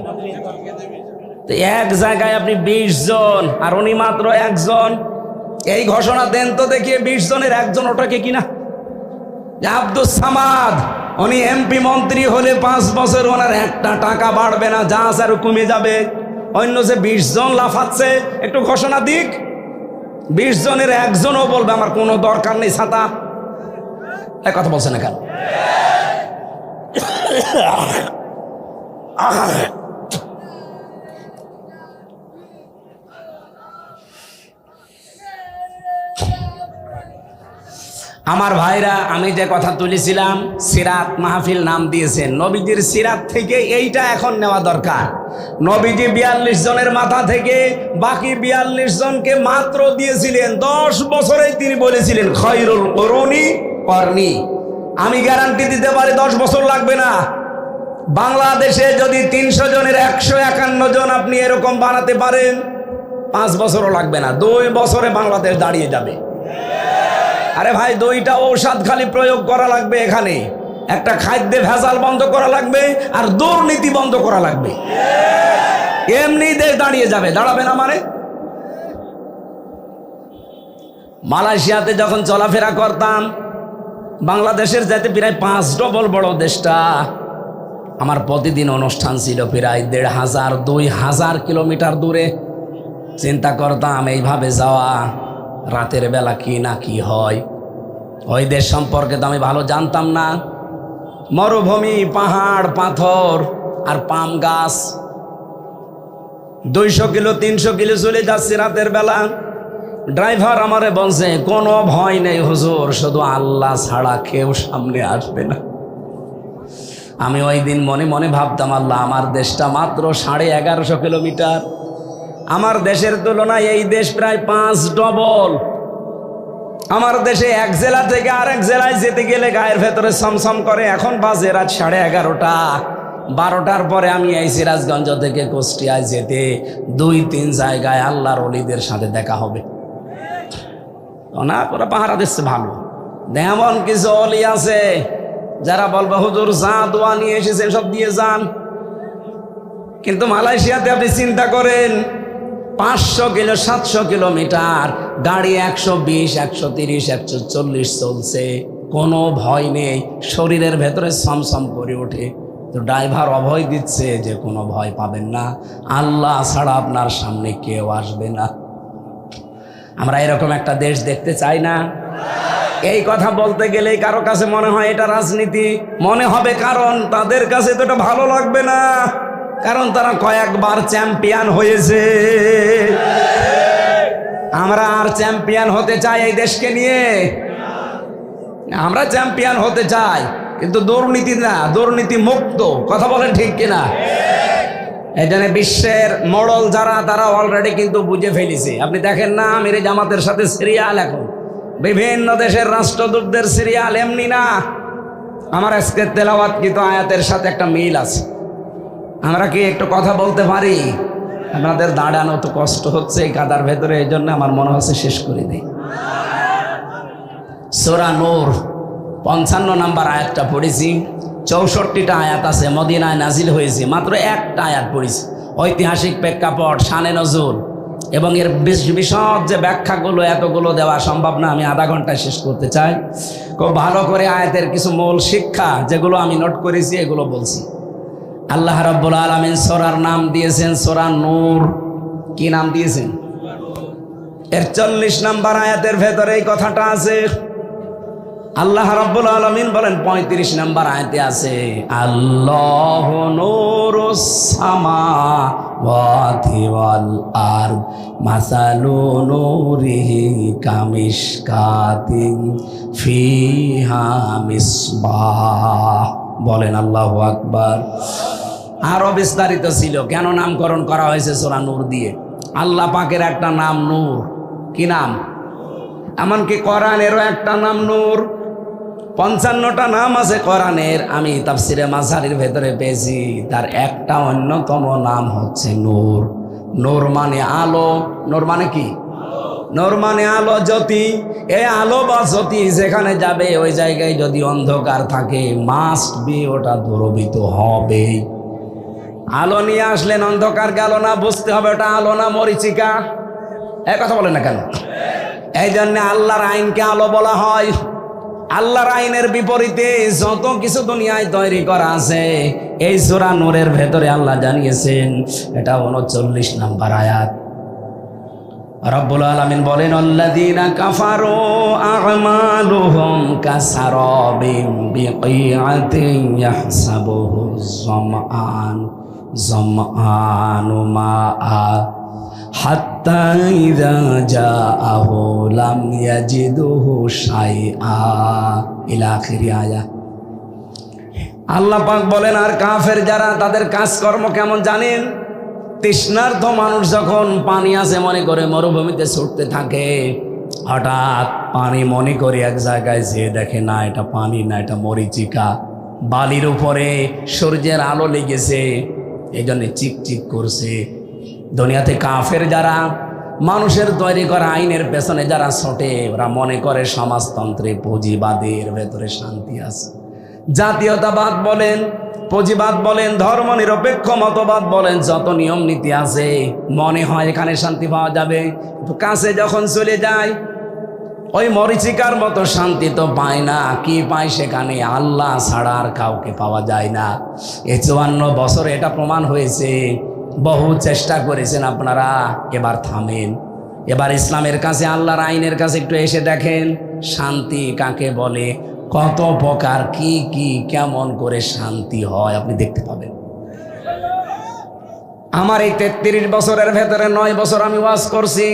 এক জায়গায় আপনি 20 জন আর উনি মাত্র একজন। এই ঘোষণা দেন তো দেখিয়ে 20 জনের একজন ওটাকে কিনা? আব্দুস সামাদ উনি এমপি মন্ত্রী হলে 5 বছর ওনার একটা টাকা বাড়বে না, যা আছে আরো কমে যাবে। অন্য যে 20 জন লাফাচ্ছে, একটু ঘোষণা দিক। 20 জনের একজনও বলবে আমার কোনো দরকার নেই ছাতা। এক কথা বলছে না কেন? আমার ভাইরা, আমি যে কথা তুলেছিলাম সিরাত মাহফিল নাম দিয়েছেন, নবীজির সিরাত থেকে এইটা এখন নেওয়া দরকার। নবীজি 42 জনের মাথা থেকে বাকি 42 জনকে মাত্র দিয়েছিলেন 10 বছরেই তিনি বলেছিলেন খয়রুল কুরুনি করনি। আমি গ্যারান্টি দিতে পারি 10 বছর লাগবে না। বাংলাদেশে যদি 300 জনের 151 জন আপনি এরকম বানাতে পারেন, 5 বছরও লাগবে না, 2 বছরে বাংলাদেশ দাঁড়িয়ে যাবে। আরে ভাই, 2টা ঔষধ খালি প্রয়োগ করা লাগবে এখানে। একটা খাদ্যে ভেজাল বন্ধ করা লাগবে, আর দুর্নীতি বন্ধ করা লাগবে। এমনি দেশ দাঁড়িয়ে যাবে। দাঁড়াবে না মানে? মালয়েশিয়াতে যখন চলাফেরা করতাম, বাংলাদেশের যাতে প্রায় 5 ডবল বড় দেশটা, আমার প্রতিদিন অনুষ্ঠান ছিল প্রায় 1500-2000 কিলোমিটার দূরে। চিন্তা করতাম এইভাবে যাওয়া, রাতের বেলা কি না কি হয়। ওই দেশ সম্পর্কে তো আমি ভালো জানতাম না। মরুভূমি, পাহাড়, পাথর আর পাম গাছ। 200 কিলো 300 কিলো চলে যাচ্ছে রাতের বেলা। ড্রাইভার আমারে বলছে কোনো ভয় নেই হুজুর, শুধু আল্লাহ ছাড়া কেউ সামনে আসবে না। আমি ওই দিন মনে মনে ভাবতাম, আল্লাহ, আমার দেশটা মাত্র 1150 কিলোমিটার। আমার দেশের তুলনায় এই দেশ প্রায় 5 ডবল। আমার দেশে এক জেলা থেকে আরেক জেলায় যেতে গেলে গায়ের ভেতরে সমসম করে। এখন বাজে রাত 11:30। 12টার পরে আমি এই সিরাজগঞ্জ থেকে কুষ্টিয়ায় যেতে 2-3 জায়গায় আল্লাহর ওলিদের সাথে দেখা হবে। না, ওরা পাহারা দিচ্ছে ভালো। এমন কিছু অলি আছে যারা বলবে হুজুর যা দোয়া নিয়ে এসেছেন সব দিয়ে যান। কিন্তু মালয়েশিয়াতে আপনি চিন্তা করেন, 500 কিলো 700 কিলোমিটার, গাড়ি 120, 130, 140 চলছে, কোনো ভয় নেই, শরীরের ভেতরে সমসম করে ওঠে। তো ড্রাইভার অভয় দিচ্ছে যে কোনো ভয় পাবেন না, আল্লাহ ছাড়া আপনার সামনে কেউ আসবে না। আমরা এরকম একটা দেশ দেখতে চাই না? এই কথা বলতে গেলে কারো কাছে মনে হয় এটা রাজনীতি, মনে হবে, কারণ তাদের কাছে তো এটা ভালো লাগবে না। কারণ তারা কয়েকবার চ্যাম্পিয়ন হয়েছে। আমরা আর চ্যাম্পিয়ন হতে চাই এই দেশকে নিয়ে? আমরা চ্যাম্পিয়ন হতে চাই, কিন্তু দুর্নীতি না, দুর্নীতি মুক্ত। কথা বলেন ঠিক কিনা? এই জন্য বিশ্বের মডেল যারা, তারা অলরেডি কিন্তু বুঝে ফেলেছে। আপনি দেখেন না, আমির জামাতের সাথে সিরিয়াল, এখন বিভিন্ন দেশের রাষ্ট্রদূতদের সিরিয়াল এমনি না। আমার আজকে তেলাওয়াতকৃত আয়াতের সাথে একটা মিল আছে। আমরা কি একটু কথা বলতে পারি? আপনাদের দাঁড়ানো তো কষ্ট হচ্ছে এই কাদার ভেতরে, এই জন্য আমার মনে হচ্ছে শেষ করে দিই। সূরা নূর 55 নম্বর আয়াতটা পড়েছি। 64টা আয়াত আছে, মদিনায় নাজিল হয়েছে, মাত্র একটা আয়াত পড়েছি। ঐতিহাসিক প্রেক্ষাপট, শানে নজুল এবং এর বিশদ যে ব্যাখ্যাগুলো, এতগুলো দেওয়া সম্ভব না। আমি আধা ঘন্টায় শেষ করতে চাই। খুব ভালো করে আয়াতের কিছু মূল শিক্ষা যেগুলো আমি নোট করেছি এগুলো বলছি। আল্লাহ রাব্বুল আলামিন সূরার নাম দিয়েছেন সূরা নূর। কি নাম দিয়েছেন? এর 40 নম্বর আয়াতের ভেতরে এই কথাটা আছে। আল্লাহ রাব্বুল আলামিন বলেন 35 নম্বর আয়াতে আছে, আল্লাহু নূরুস সামাওয়াতি ওয়াল আরদ মাসালু নূরিহি কামিশকাতিন ফিহা মিসবাহ। বলেন আল্লাহু আকবার। আরো বিস্তারিত ছিল কেন নামকরণ করা হয়েছে সূরা নূর দিয়ে। আল্লাহ পাকের একটা নাম নূর। কি নাম? এমনকি কোরআনেরও একটা নাম নূর। 55টা নাম আছে কোরআনের, আমি তাফসিরে মাঝারির ভেতরে পেয়েছি। তার একটা অন্যতম নাম হচ্ছে নূর। নূর মানে আলো। নূর মানে কি? নূর মানে আলো, জ্যোতি। এই আলো বা জ্যোতি যেখানে যাবে ওই জায়গায় যদি অন্ধকার থাকে, মাস্ট বি ওটা দূরীভূত হবে। আলো নিয়ে আসলেন, অন্ধকার গেল না, বুঝতে হবে ওটা আলো না মরিচিকা। এক কথা বলেন না কেন? এই জন্য আল্লাহর আইনকে আলো বলা হয়। আল্লাহর আইনের বিপরীতে যত কিছু দুনিয়ায় তৈরি করা আছে, এই সূরা নূরের ভেতরে আল্লাহ জানিয়েছেন। এটা 39 নম্বর আয়াত। রব্বুল আলামিন বলেন, আল্লাযীনা কাফারু আ'মালুহুম কাসারাবিন বিকিআতিন ইয়াহসাবুহু যামআনু মাআ হাত্তা ইযা জাআহু লাম ইয়াজিদুহু শাইআ ইলা আখিরি আয়াত। আল্লাহ পাক বলেন, আর কাফের যারা, তাদের কাজকর্ম কেমন জানেন? তৃষ্ণার্ত মানুষ যখন পানি আছে মনে করে মরুভূমিতে ছুটতে থাকে, হঠাৎ পানি মনে করে এক জায়গায় যেয়ে দেখে না এটা পানি না, এটা মরিচিকা। বালির উপরে সূর্যের আলো লেগেছে, এই জন্য চিকচিক করছে। দুনিয়াতে কাফের যারা, মানুষের তৈরি করা আইনের পেছনে যারা ছোটে, ওরা মনে করে সমাজতন্ত্রে, পুঁজিবাদের ভেতরে শান্তি আছে। জাতীয়তাবাদ বলেন, পুঁজিবাদ বলেন, ধর্ম নিরপেক্ষ মতবাদ বলেন, যত নিয়ম নীতি আছে, মনে হয় এখানে শান্তি পাওয়া যাবে। কিন্তু কাছে যখন চলে যায়, ওই মরিচিকার মতো শান্তি তো পায় না। কি পায় সেখানে? আল্লাহ ছাড়া আর কাউকে পাওয়া যায় না। এই 54 বছরে এটা প্রমাণ হয়েছে। বহু চেষ্টা করেছেন আপনারা, এবার থামেন। এবার ইসলামের কাছে, আল্লাহর আইনের কাছে একটু এসে দেখেন শান্তি কাকে বলে, কত প্রকার, কি কি কেমন করে শান্তি হয় আপনি দেখতে পাবেন। আমার এই 33 বছরের ভেতরে 9 বছর আমি ওয়াজ করছি,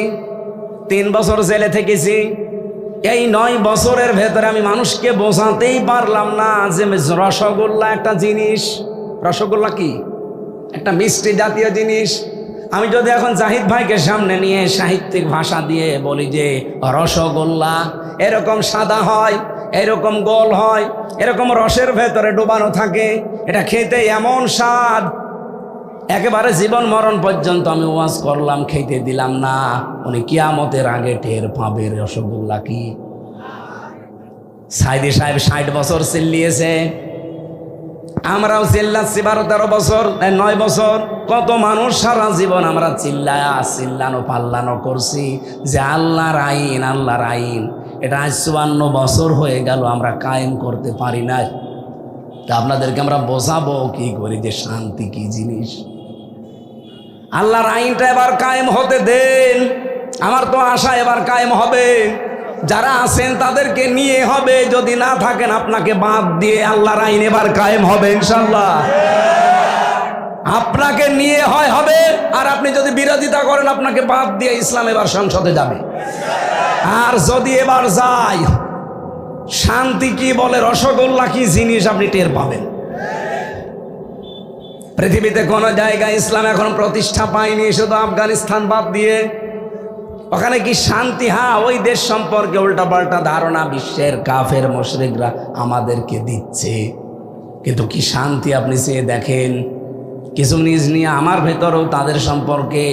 3 বছর জেলে থেকেছি। এই 9 বছরের ভেতরে আমি মানুষকে বোঝাতেই পারলাম না যে রসগোল্লা একটা জিনিস। রসগোল্লা কি? একটা মিষ্টি জাতীয় জিনিস। আমি যদি এখন জাহিদ ভাইকে সামনে নিয়ে সাহিত্যিক ভাষা দিয়ে বলি যে রসগোল্লা এরকম সাদা হয়, এরকম গোল হয়, এরকম রসের ভেতরে ডুবানো থাকে, এটা খেতে এমন স্বাদ, একেবারে জীবন মরণ পর্যন্ত আমি ওয়াজ করলাম, খেতে দিলাম না। উনি কিয়ামতের আগে টের পাবে রসগোল্লা কি। সাইদি সাহেব 60 বছর চিল্লিয়েছে, আমরাও চিল্লাচ্ছি 12-13 বছর, 9 বছর। কত মানুষ সারা জীবন আমরা চিল্লানো পাল্লানো করছি যে আল্লাহর আইন, আল্লাহর আইন। এটা আজ 54 বছর হয়ে গেল, আমরা কায়েম করতে পারি না। তা আপনাদেরকে আমরা বোঝাবো কি করি যে শান্তি কি জিনিস। আল্লাহর আইনটা এবার কায়েম হতে দেন। আমার তো আশা এবার কায়েম হবে। যারা আছেন তাদেরকে নিয়ে হবে, যদি না থাকেন আপনাকে বাদ দিয়ে আল্লাহর আইন এবার কায়েম হবে ইনশাআল্লাহ। আপনাকে নিয়ে হয় হবে, আর আপনি যদি বিরোধিতা করেন আপনাকে বাদ দিয়ে ইসলাম এবার সংসদে যাবে। আর যদি এবার যায়, শান্তি কি বলে, রসগোল্লা কি জিনিস আপনি টের পাবেন। পৃথিবীতে কোন জায়গায় ইসলাম এখন প্রতিষ্ঠা পায়নি, শুধু আফগানিস্তান বাদ দিয়ে। ওখানে কি শান্তি? হ্যাঁ, ওই দেশ সম্পর্কে উল্টাপাল্টা ধারণা বিশ্বের কাফের মুশরিকরা আমাদেরকে দিচ্ছে, কিন্তু কি শান্তি আপনি চেয়ে দেখেন। কিছু নিজ নিয়ে আমার ভেতরেও তাদের সম্পর্কে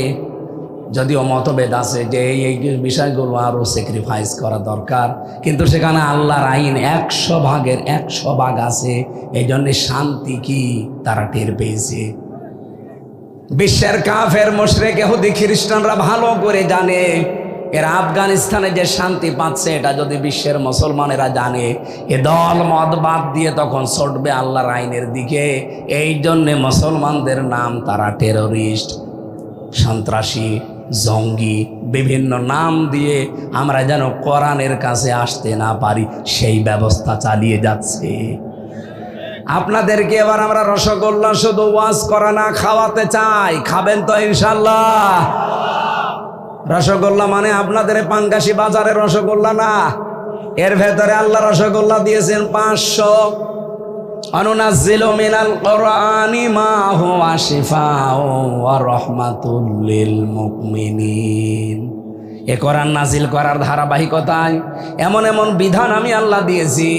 যদিও মতভেদ আছে যে এই বিষয়গুলো আরও স্যাক্রিফাইস করা দরকার, কিন্তু সেখানে আল্লাহর আইন 100 ভাগের 100 ভাগ আছে। এই জন্যে শান্তি কি তারা টের পেয়েছে। বিশ্বের কাফের মুশরিক ইহুদি খ্রিস্টানরা ভালো করে জানে এরা আফগানিস্তানে যে শান্তি পাচ্ছে, এটা যদি বিশ্বের মুসলমানেরা জানে, এ দল মত বাদ দিয়ে তখন ছুটবে আল্লাহর আইনের দিকে। এই জন্যে মুসলমানদের নাম তারা টেরোরিস্ট, সন্ত্রাসী, জঙ্গি, বিভিন্ন নাম দিয়ে আমরা যেন কোরআনের কাছে আসতে না পারি সেই ব্যবস্থা চালিয়ে যাচ্ছে। আপনাদেরকে এবার আমরা রসগোল্লা শুধু ওয়াজ করা না, খাওয়াতে চাই। খাবেন তো ইনশাল্লাহ? রসগোল্লা মানে আপনাদের পাঙ্গাসি বাজারের রসগোল্লা না, এর ভেতরে আল্লাহ রসগোল্লা দিয়েছেন 500। অনুনাজ্জিলু মিনাল কুরআনি মা হুয়া শিফাউ ওয়া রাহমাতুল লিল মুমিনিন। এ কোরআন নাজিল করার ধারাবাহিকতায় এমন এমন বিধান আমি আল্লাহ দিয়েছি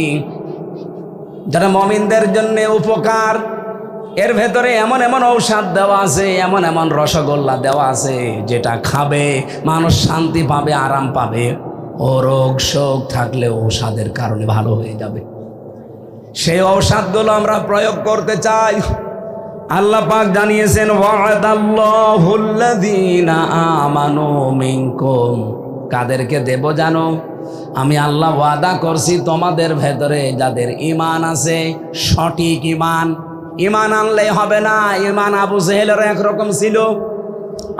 যারা মুমিনদের জন্য উপকার। এর ভেতরে এমন এমন ঔষধ দেওয়া আছে, এমন এমন রসগোল্লা দেওয়া আছে যেটা খাবে মানুষ শান্তি পাবে, আরাম পাবে। ও রোগ শোক থাকলে ঔষধের কারণে ভালো হয়ে যাবে। সেই ঔষধগুলো আমরা প্রয়োগ করতে চাই। আল্লাহ পাক জানিয়েছেন, ওয়াদাল্লাহুল্লাযীনা আমানু মিনকুম। কাদেরকে দেব জানো? আমি আল্লাহ ওয়াদা করছি তোমাদের ভেতরে যাদের ঈমান আছে, সঠিক ঈমান। ঈমান আনলেই হবে না। ঈমান আবু জেহেলের একরকম ছিল।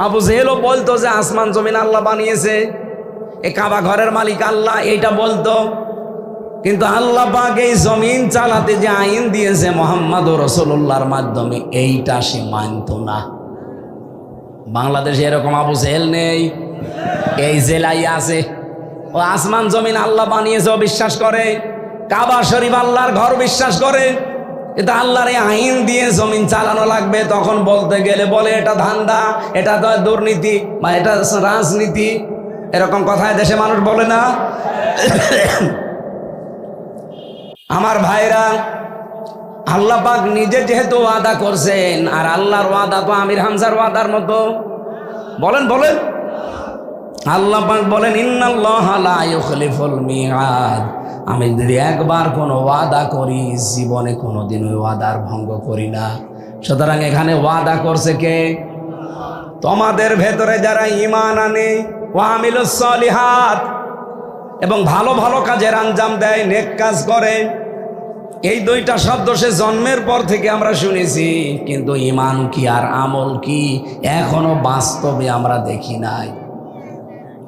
আবু জেহেলও বলতো যে আসমান জমিন আল্লাহ বানিয়েছে, এ কাবা ঘরের মালিক আল্লাহ, এইটা বলতো। কিন্তু আল্লাহ পাক এই জমিন চালাতে যে আইন দিয়েছে মুহাম্মদুর রাসূলুল্লাহর মাধ্যমে, এইটা সে মানত না। বাংলাদেশে এরকম আবু জেহেল নেই, এই জেলায় আছে। ও আসমান জমিন আল্লাহ বানিয়েছে ও বিশ্বাস করে, কাবা শরীফ আল্লাহর ঘর বিশ্বাস করে, এটা আল্লাহর এই আইন দিয়ে জমিন চালানো লাগবে। তখন বলতে গেলে বলে এটা ধান্দা, এটা তো দুর্নীতি বা এটা রাজনীতি। এরকম কথায় দেশে মানুষ বলে না। আমার ভাইরা, আল্লাহ পাক নিজে যেহেতু ওয়াদা করছেন, আর আল্লাহর ওয়াদা তো আমির হামজার ওয়াদার মতো। বলেন বলেন, আল্লাহ পাক বলেন, ইন্নাল্লাহা লা ইউখলিফুল মিআদ। আমি যদি একবার কোনো ওয়াদা করি, জীবনে কোনোদিন ওই ওয়াদার ভঙ্গ করি না। সুতরাং এখানে ওয়াদা করছে কে? তোমাদের ভেতরে যারা ঈমান আনে, ওয়া আমিলুস সলিহাত, এবং ভালো ভালো কাজের আঞ্জাম দেয়, নেক কাজ করে। এই দুইটা শব্দ সে জন্মের পর থেকে আমরা শুনেছি, কিন্তু ঈমান কি আর আমল কি এখনো বাস্তবে আমরা দেখি নাই।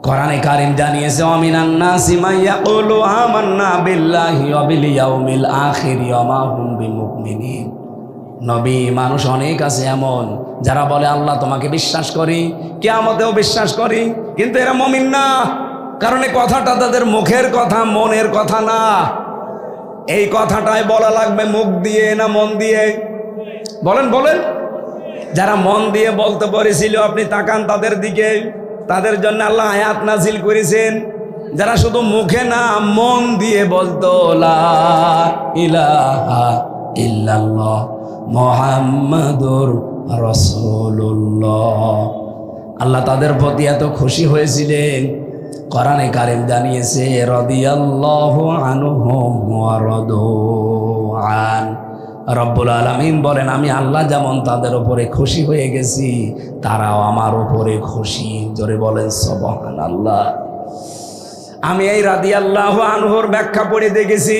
কোরআনে কারীম জানিয়েছে, ওয়ামিনান নাসি মান ইয়াকুলু আমান্না বিল্লাহি ওয়া বিল ইয়াউমিল আখির ওয়া মা হুম বিমুমিনিন। নবী, মানুষ অনেক আছে এমন যারা বলে আল্লাহ তোমাকে বিশ্বাস করি, কিয়ামতেও বিশ্বাস করি, কিন্তু এরা মুমিন না। কারণ এই কথাটা তাদের মুখের কথা, মনের কথা না। এই কথাটাই বলা লাগবে মুখ দিয়ে না মন দিয়ে? বলেন বলেন। যারা মন দিয়ে বলতে পেরেছিল, আপনি তাকান তাদের দিকে, তাদের জন্য আল্লাহ আয়াত নাজিল করেছেন। যারা শুধু মুখে না মন দিয়ে বলতো লা ইলাহা ইল্লাল্লাহ মুহাম্মাদুর রাসূলুল্লাহ, আল্লাহ তাদের প্রতি এত খুশি হয়েছিলেন। কোরআনে কারীম জানিয়েছে, রাদিয়াল্লাহু আনহুম ওয়া রাদু আন। রব্বুল আলামিন বলেন, আমি আল্লাহ যেমন তাদের উপরে খুশি হয়ে গেছি, তারাও আমার উপরে খুশি। জোরে বলেন সুবহানাল্লাহ। আমি এই রাদিয়াল্লাহু আনহুর ব্যাখ্যা পড়ে দেখেছি,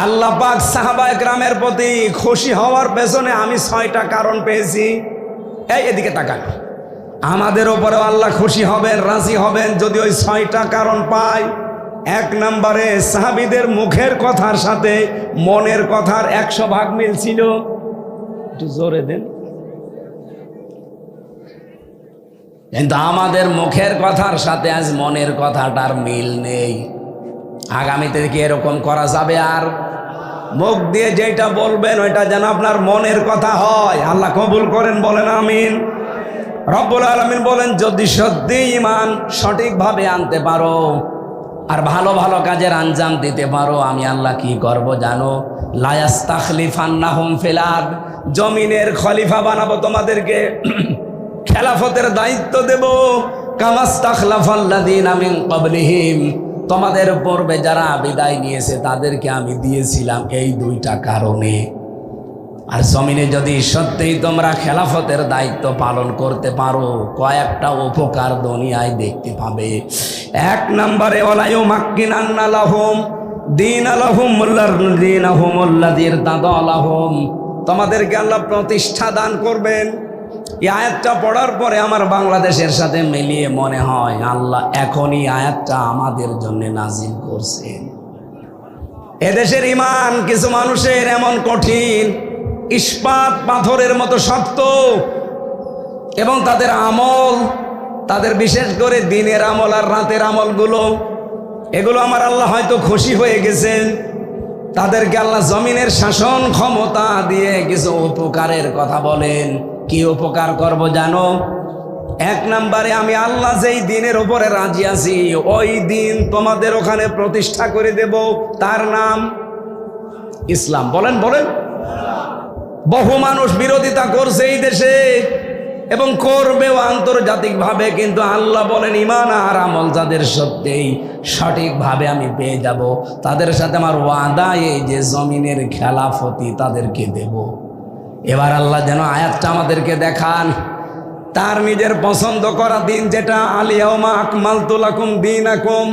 আল্লাহ পাক সাহাবা একরামের প্রতি খুশি হওয়ার পেছনে আমি 6টা কারণ পেয়েছি। এদিকে তাকান। আমাদের ওপরেও আল্লাহ খুশি হবেন, রাজি হবেন যদি ওই 6টা কারণ পাই। 1 নম্বরে, সাহাবীদের মুখের কথার সাথে মনের কথার 100 ভাগ মিল ছিল। একটু জোরে দেন। কিন্তু আমাদের মুখের কথার সাথে আজ মনের কথাটার মিল নেই। আগামীতে কি এরকম করা যাবে? আর মুখ দিয়ে যেটা বলবেন ওইটা যেন আপনার মনের কথা হয়। আল্লাহ কবুল করেন, বলেন আমিন। রব্বুল আলামিন বলেন, যদি সত্যি ঈমান সঠিকভাবে আনতে পারো আর ভালো ভালো কাজের আঞ্জাম দিতে পারো, আমি আল্লাহ কি করব জানো? লা ইস্তাখলিফান্নাহুম ফিল আরদ, জমিনের খলিফা বানাবো তোমাদেরকে, খেলাফতের দায়িত্ব দেব। কামাস্তাখলাফাল্লাযীনা মিন ক্বাবলিহিম, তোমাদের পূর্বে যারা বিদায় নিয়েছে তাদেরকে আমি দিয়েছিলাম এই দুইটা কারণে। আর জমিনে যদি সত্যিই তোমরা খেলাফতের দায়িত্ব পালন করতে পারো, কয়েকটা উপকার দুনিয়ায় দেখতে পাবে। এক নম্বরে ওয়ালা ইউমাক্কিনান্না লাহুম দীনাহুমুল্লাযী ইরতাদা লাহুম, তোমাদেরকে আল্লাহ প্রতিষ্ঠা দান করবেন। এই আয়াতটা পড়ার পরে আমার বাংলাদেশের সাথে মিলিয়ে মনে হয় আল্লাহ এখনই আয়াতটা আমাদের জন্য নাজিল করছেন। এদেশের ঈমান কিছু মানুষের এমন কঠিন, ইস্পাত পাথরের মতো শক্ত, এবং তাদের আমল, তাদের বিশেষ করে দিনের আমল আর রাতের আমলগুলো, এগুলো আমার আল্লাহ হয়তো খুশি হয়ে গেছেন। তাদেরকে আল্লাহ জমিনের শাসন ক্ষমতা দিয়ে কিছু উপকারের কথা বলেন। কি উপকার করব জানো? এক নম্বরে, আমি আল্লাহ যেই দিনের উপরে রাজি আছি ওই দিন তোমাদের ওখানে প্রতিষ্ঠা করে দেব, তার নাম ইসলাম। বলেন বলেন। বহু মানুষ বিরোধিতা করছে এই দেশে এবং করবেও আন্তর্জাতিকভাবে, কিন্তু আল্লাহ বলেন ঈমান আর আমল যাদের সত্যিই সঠিকভাবে আমি পেয়ে যাব, তাদের সাথে আমার ওয়াদা এই যে জমিনের খেলাফতি তাদেরকে দেব। এবার আল্লাহ যেন আয়াতটা আমাদেরকে দেখান তার নিজের পছন্দ করা দিন, যেটা আল ইয়াউমা আকমালতু লাকুম দীনাকুম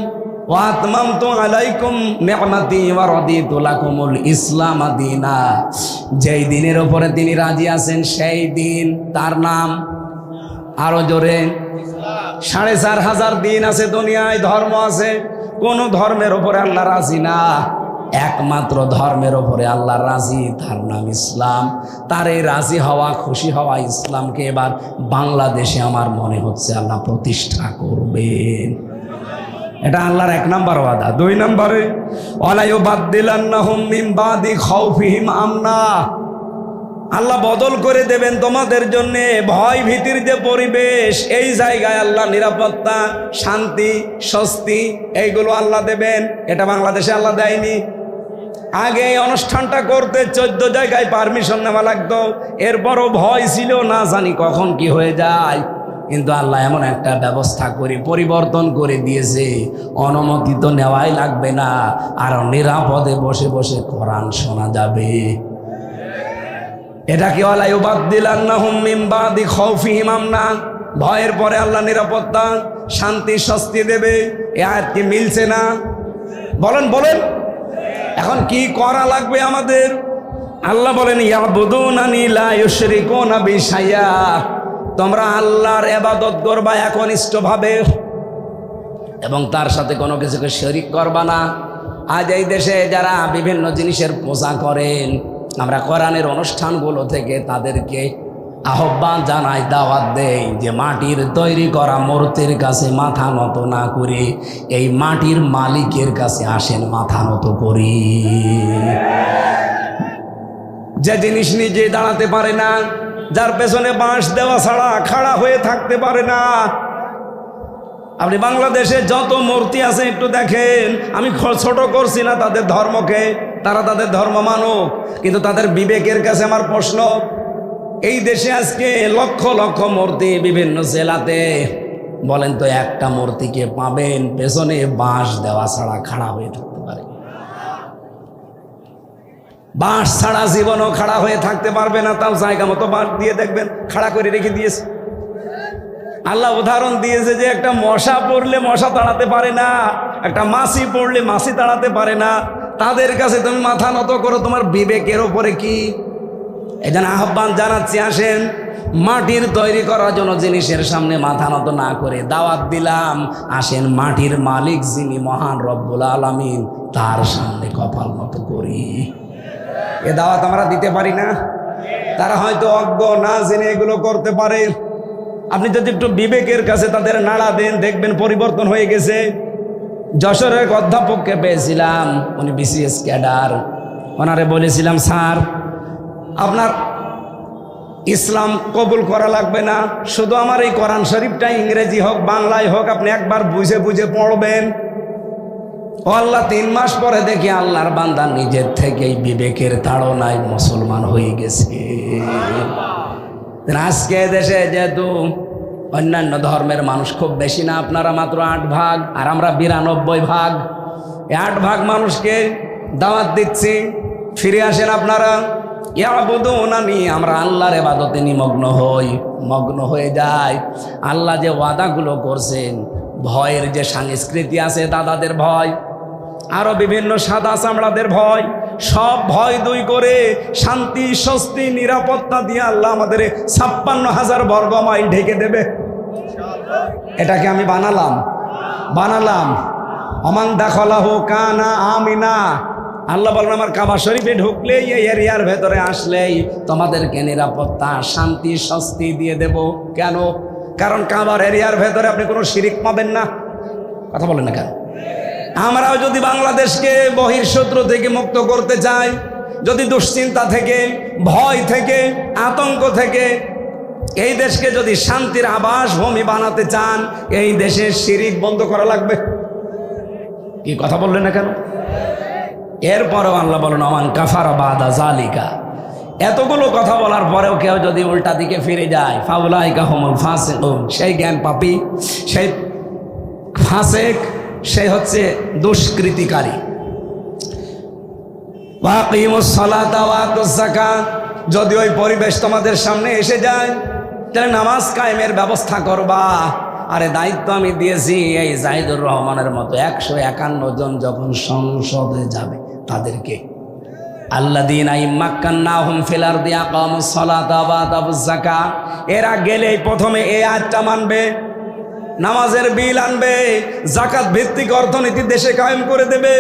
ওয়া আতমামতু আলাইকুম নি'মাতি ওয়া রাদিতু লাকুমুল ইসলাম দীনা। যেই দিনের উপরে তিনি রাজি আছেন সেই দিন, তার নাম আরো জোরে ইসলাম। ৪,৫০০ দিন আছে দুনিয়ায়, ধর্ম আছে, কোন ধর্মের উপরে আল্লাহ রাজি না। একমাত্র ধর্মের ওপরে আল্লাহ রাজি, তার নাম ইসলাম। তার এই রাজি হওয়া, খুশি হওয়া ইসলামকে এবার বাংলাদেশে আমার মনে হচ্ছে আল্লাহ প্রতিষ্ঠা করবেন। এটা আল্লাহর এক নাম্বার ওয়াদা। দুই নম্বরে, ওয়ালা ইউবাদদিলান্নাহুম মিন বাদি খাউফিহিম আমনা, আল্লাহ বদল করে দেবেন তোমাদের জন্য ভয় ভীতির যে পরিবেশ, এই জায়গায় আল্লাহ নিরাপত্তা, শান্তি, স্বস্তি এইগুলো আল্লাহ দেবেন। এটা বাংলাদেশে আল্লাহ দেয়নি। আগে এই অনুষ্ঠানটা করতে 14 জায়গায় পারমিশন নেওয়া লাগতো, এরপরও ভয় ছিল, না জানি কখন কি হয়ে যায়। কিন্তু আল্লাহ এমন একটা ব্যবস্থা করে পরিবর্তন করে দিয়েছে, অনুমতি তো নেওয়াই লাগবে না, আর নিরাপদে বসে বসে কোরআন শোনা যাবে। এটা কি ওয়ালা ইউবাদদিলান্নাহুম মিন বাদি খাউফিহিম আমনা, ভয়ের পরে আল্লাহ নিরাপত্তা, শান্তি, স্বস্তি দেবে। এই আয়াত কি মিলছে না? বলেন বলেন। এখন কি করা লাগবে আমাদের? আল্লাহ বলেন, ইয়াবুদুনানি লা ইউশরিকুনা বি শাইআ, তোমরা আল্লাহর ইবাদত করবা একনিষ্ঠভাবে এবং তার সাথে কোনো কিছুকে শরীক করবা না। আজ এই দেশে যারা বিভিন্ন জিনিসের পূজা করেন, আমরা কোরআনের অনুষ্ঠানগুলো থেকে তাদেরকে আহ্বান জানাই, দাওয়াত দেই যে মাটির তৈরি করা মূর্তির কাছে মাথা নত না করে এই মাটির মালিকের কাছে আসেন, মাথা নত করি। যে জিনিস নিজে দাঁড়াতে পারে না, যার পেছনে বাঁশ দেওয়া ছাড়া খাড়া হয়ে থাকতে পারে না। আপনি বাংলাদেশে যত মূর্তি আছে একটু দেখেন, আমি ছোট করছি না তাদের ধর্মকে, তারা তাদের ধর্ম মানুক, কিন্তু তাদের বিবেকের কাছে আমার প্রশ্ন, এই দেশে আজকে লক্ষ লক্ষ মূর্তি বিভিন্ন জেলাতে, বলেন তো একটা মূর্তিকে পাবেন পেছনে বাঁশ দেওয়া ছাড়া খাড়া হয়ে থাকতে পারে? বাঁশ ছাড়া জীবনও খাড়া হয়ে থাকতে পারবে না। তাও জায়গা মতো বাঁশ দিয়ে দেখবেন খাড়া করে রেখে দিয়েছে। আল্লাহ উদাহরণ দিয়েছে যে একটা মশা পড়লে মশা তাড়াতে পারে না, একটা মাছি পড়লে মাছি তাড়াতে পারে না। তাদের কাছে তুমি মাথা নত করো, তোমার বিবেকের ওপরে কি? এজন্য আহ্বান জানাচ্ছি, আসেন মাটির তৈরি করার জন্য জিনিসের সামনে মাথা নত না করে দাওয়াত দিলাম, আসেন মাটির মালিক যিনি মহান রব্বুল আলামিন, তার সামনে কপাল নত করি। এ দাওয়াত আমরা দিতে পারি না? তারা হয়তো অজ্ঞ, না জেনে এগুলো করতে পারে। আপনি যদি একটু বিবেকের কাছে তাদের নাড়া দেন, দেখবেন পরিবর্তন হয়ে গেছে। যশোরের এক অধ্যাপককে পেয়েছিলাম, উনি বিসিএস ক্যাডার। ওনারে বলেছিলাম, স্যার আপনার ইসলাম কবুল করা লাগবে না, শুধু আমার এই কোরআন শরীফটা ইংরেজি হোক বাংলায় হোক আপনি একবার বুঝে বুঝে পড়বেন। ও আল্লাহ, 3 মাস পরে দেখি আল্লাহর বান্দা নিজের থেকেই বিবেকের তাড়নায় মুসলমান হয়ে গেছে। আজকে দেশে যেহেতু অন্যান্য ধর্মের মানুষ খুব বেশি না, আপনারা মাত্র 8 ভাগ আর আমরা 92 ভাগ। 8 ভাগ মানুষকে দাওয়াত দিচ্ছি, ফিরে আসেন আপনারা। ইয়াবুদুনানি, আমরা আল্লাহর ইবাদতে মগ্ন হয়ে যায়। আল্লাহ যে ওয়াদাগুলো করছেন, ভয়ের যে সংস্কৃতি আছে, দাদাদের ভয়, আরো বিভিন্ন সাদা চামড়াদের ভয়, সব ভয় দুই করে শান্তি স্বস্তি নিরাপত্তা দিয়ে আল্লাহ আমাদের 56,000 বর্গ মাইল ঢেকে দেবে। এটাকে আমি বানালাম। অমান দাখলাহু কানা আমিনা। আল্লাহ বলেন, আমার কাবা শরীফে ঢুকলেই, এই এরিয়ার ভেতরে আসলেই তোমাদেরকে নিরাপত্তা শান্তি স্বস্তি দিয়ে দেব। কেন? কারণ কাবার এরিয়ার ভেতরে আপনি কোনো শিরিক পাবেন না। কথা বলেন না কেন? আমরাও যদি বাংলাদেশকে বহির্শত্রু থেকে মুক্ত করতে চাই, যদি দুশ্চিন্তা থেকে, ভয় থেকে, আতঙ্ক থেকে এই দেশকে যদি শান্তির আবাস ভূমি বানাতে চান, এই দেশের শিরিক বন্ধ করা লাগবে। কি কথা বললেন না কেন? এরপরেও আল্লাহ বলেন, আমান কাফারা বাদা জালিকা। এতগুলো কথা বলার পরেও কেউ যদি উল্টা দিকে ফিরে যায়, ফাউলাইকা হুমুল ফাসিকুন, সেই জ্ঞান পাপী, সেই ফাসেক, সে হচ্ছে দুষ্কৃতিকারী। ওয়াকিমুস সালাতা ওয়া আতুজ যাকাত, যদি ওই পরিবেশ তোমাদের সামনে এসে যায়, তাহলে নামাজ কায়েমের ব্যবস্থা করবা। আরে দায়িত্ব আমি দিয়েছি এই জাহিদুর রহমানের মতো 151 জন যখন সংসদে যাবে তাদেরকে। আল্লাযীনা ইম্মাক্কান্নাহুম ফিল আরদি আকামুস সালাতা ওয়া আতাবুজ যাকাত, এরা গেলেই প্রথমে এই আয়াতটা মানবে, নামাজের বিল আনবে, জাকাত ভিত্তিক অর্থনীতি দেশে কায়েম করে দেবে।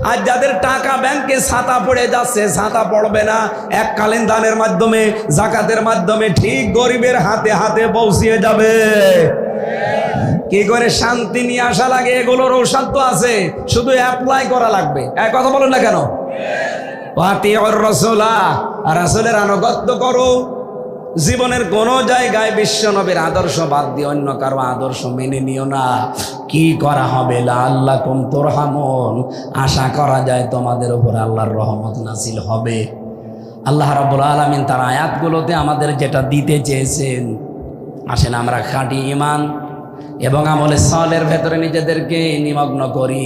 আর যাদের টাকা ব্যাংকে ছাতা পড়ে যাচ্ছে, ছাতা পড়বে না, এককালীন দানের মাধ্যমে, জাকাতের মাধ্যমে ঠিক গরিবের হাতে হাতে পৌঁছিয়ে যাবে। কি করে শান্তি নিয়ে আসা লাগে, এগুলোর ঔষধ তো আছে, শুধু অ্যাপ্লাই করা লাগবে। এক কথা বলেন না কেন? ওয়াতিউর রাসূলা, রাসূলের আনুগত্য করো। জীবনের কোন জায়গায় বিশ্ব নবীর আদর্শ বাদ দিয়ে অন্য কারো আদর্শ মেনে নিও না। কি করা হবে? লাআল্লাকুম তুরহামুন, আশা করা যায় তোমাদের উপর আল্লাহর রহমত নাযিল হবে। আল্লাহ রাব্বুল আলামিন তার আয়াতগুলোতে আমাদের যেটা দিতে চেয়েছেন, আসেন আমরা খাঁটি ঈমান এবং আমলে সালের ভেতরে নিজেদেরকে নিমগ্ন করি।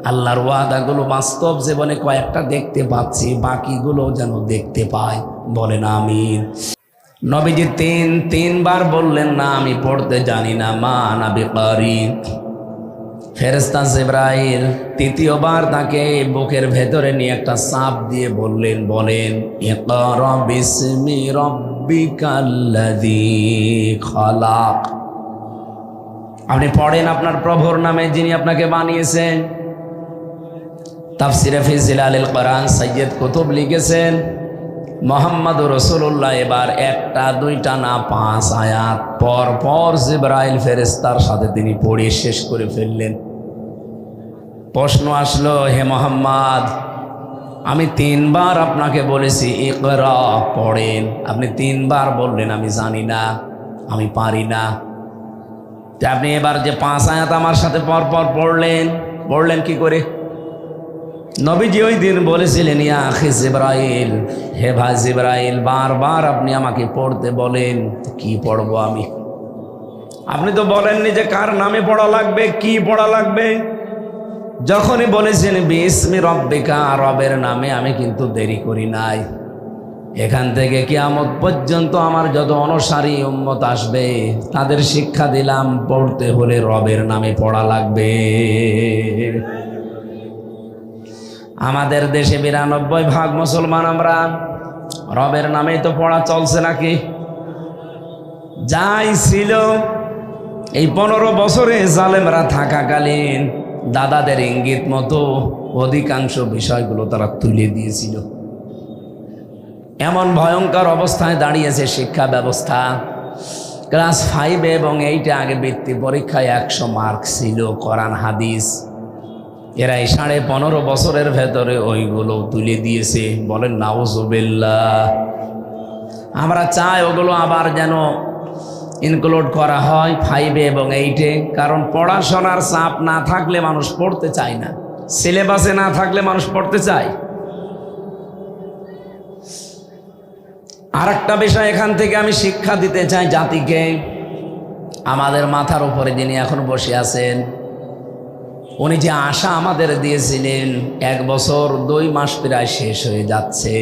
আল্লাহর ওয়াদাগুলো বাস্তব জীবনে কয়েকটা দেখতে পাচ্ছি, বাকিগুলো যেন দেখতে পাই। বলেন আমিন। নবীজি তিনবার বললেন না আমি পড়তে জানি না, মা আনা বিকারি। ফেরেশতা জিবরাইল তৃতীয়বার তাকে বুকের ভেতরে নিয়ে একটা চাপ দিয়ে বলেন ইকরা বিসমি রাব্বিকাল্লাযী খালাক। আপনি পড়েন আপনার প্রভুর নামে যিনি আপনাকে বানিয়েছেন। তাফসিরে ফি জিলালিল কোরআন সৈয়দ কুতুব লিখেছেন, মুহাম্মদুর রাসূলুল্লাহ এবার 1টা 2টা না 5 আয়াত পর পর জিবরাইল ফেরেশতার সাথে তিনি পড়ে শেষ করে ফেললেন। প্রশ্ন আসলো, হে মুহাম্মদ, আমি 3বার আপনাকে বলেছি ইকরা পড়েন, আপনি 3বার বললেন আমি জানি না, আমি পারি না। আপনি এবার যে 5 আয়াত আমার সাথে পর পর পড়লেন কি করে? নবীজি ওই দিন বলেছিলেন, ইয়া আখি জিবরাইল, হে ভাই জিবরাইল, বারবার আপনি আমাকে পড়তে বলেন, কি পড়বো আমি? আপনি তো বলেননি যে কার নামে পড়া লাগবে, কি পড়া লাগবে। যখনই বলেছেন বিসমি রব্বিকা, রবের নামে, আমি কিন্তু দেরি করি নাই। এখান থেকে কিয়ামত পর্যন্ত আমার যত অনুসারী উম্মত আসবে তাদের শিক্ষা দিলাম, পড়তে হলে রবের নামে পড়া লাগবে। আমাদের দেশে 92 ভাগ মুসলমান আমরা, রবের নামেই তো পড়া চলছে নাকি? যাই ছিল এই 15 বছরে জালেমরা থাকাকালীন দাদাদের ইঙ্গিত মতো অধিকাংশ বিষয়গুলো তারা তুলে দিয়েছিল। এমন ভয়ঙ্কর অবস্থায় দাঁড়িয়েছে শিক্ষা ব্যবস্থা। ক্লাস 5 এবং 8 আগে বৃত্তি পরীক্ষায় 100 মার্ক ছিল কোরআন হাদিস। এরা এই 15.5 বছরের ভেতরে ওইগুলো তুলে দিয়েছে। বলেন নাউজুবিল্লাহ। আমরা চাই ওগুলো আবার যেন ইনক্লুড করা হয় 5 এবং 8-এ, কারণ পড়াশোনার চাপ না থাকলে মানুষ পড়তে চায় না, সিলেবাসে না থাকলে মানুষ পড়তে চায়। আর একটা বিষয় এখান থেকে আমি শিক্ষা দিতে চাই জাতিকে। আমাদের মাথার উপরে যিনি এখন বসে আছেন, উনি যে আশা আমাদের দিয়েছিলেন 1 বছর 2 মাস প্রায় শেষ হয়ে যাচ্ছে,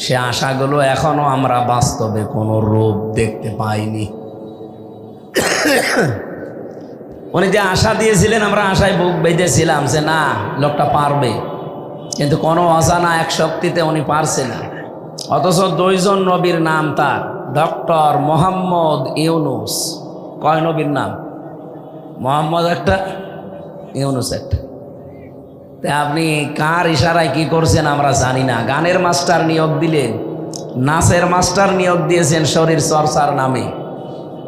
সে আশাগুলো এখনো আমরা বাস্তবে কোনো রূপ দেখতে পাইনি। উনি যে আশা দিয়েছিলেন আমরা আশায় বুক বেঁধেছিলাম যে না, লোকটা পারবে, কিন্তু কোনো অজানা এক শক্তিতে উনি পারছে না। অথচ 2 জন নবীর নাম তার, ডক্টর মোহাম্মদ ইউনুস। কয় নবীর নাম? মোহাম্মদ একটা, ইউনুস একটা। তা আপনি কার ইশারায় কি করছেন আমরা জানি না। গানের মাস্টার নিয়োগ দিলেন, নাচের মাস্টার নিয়োগ দিয়েছেন শরীর চর্চার নামে।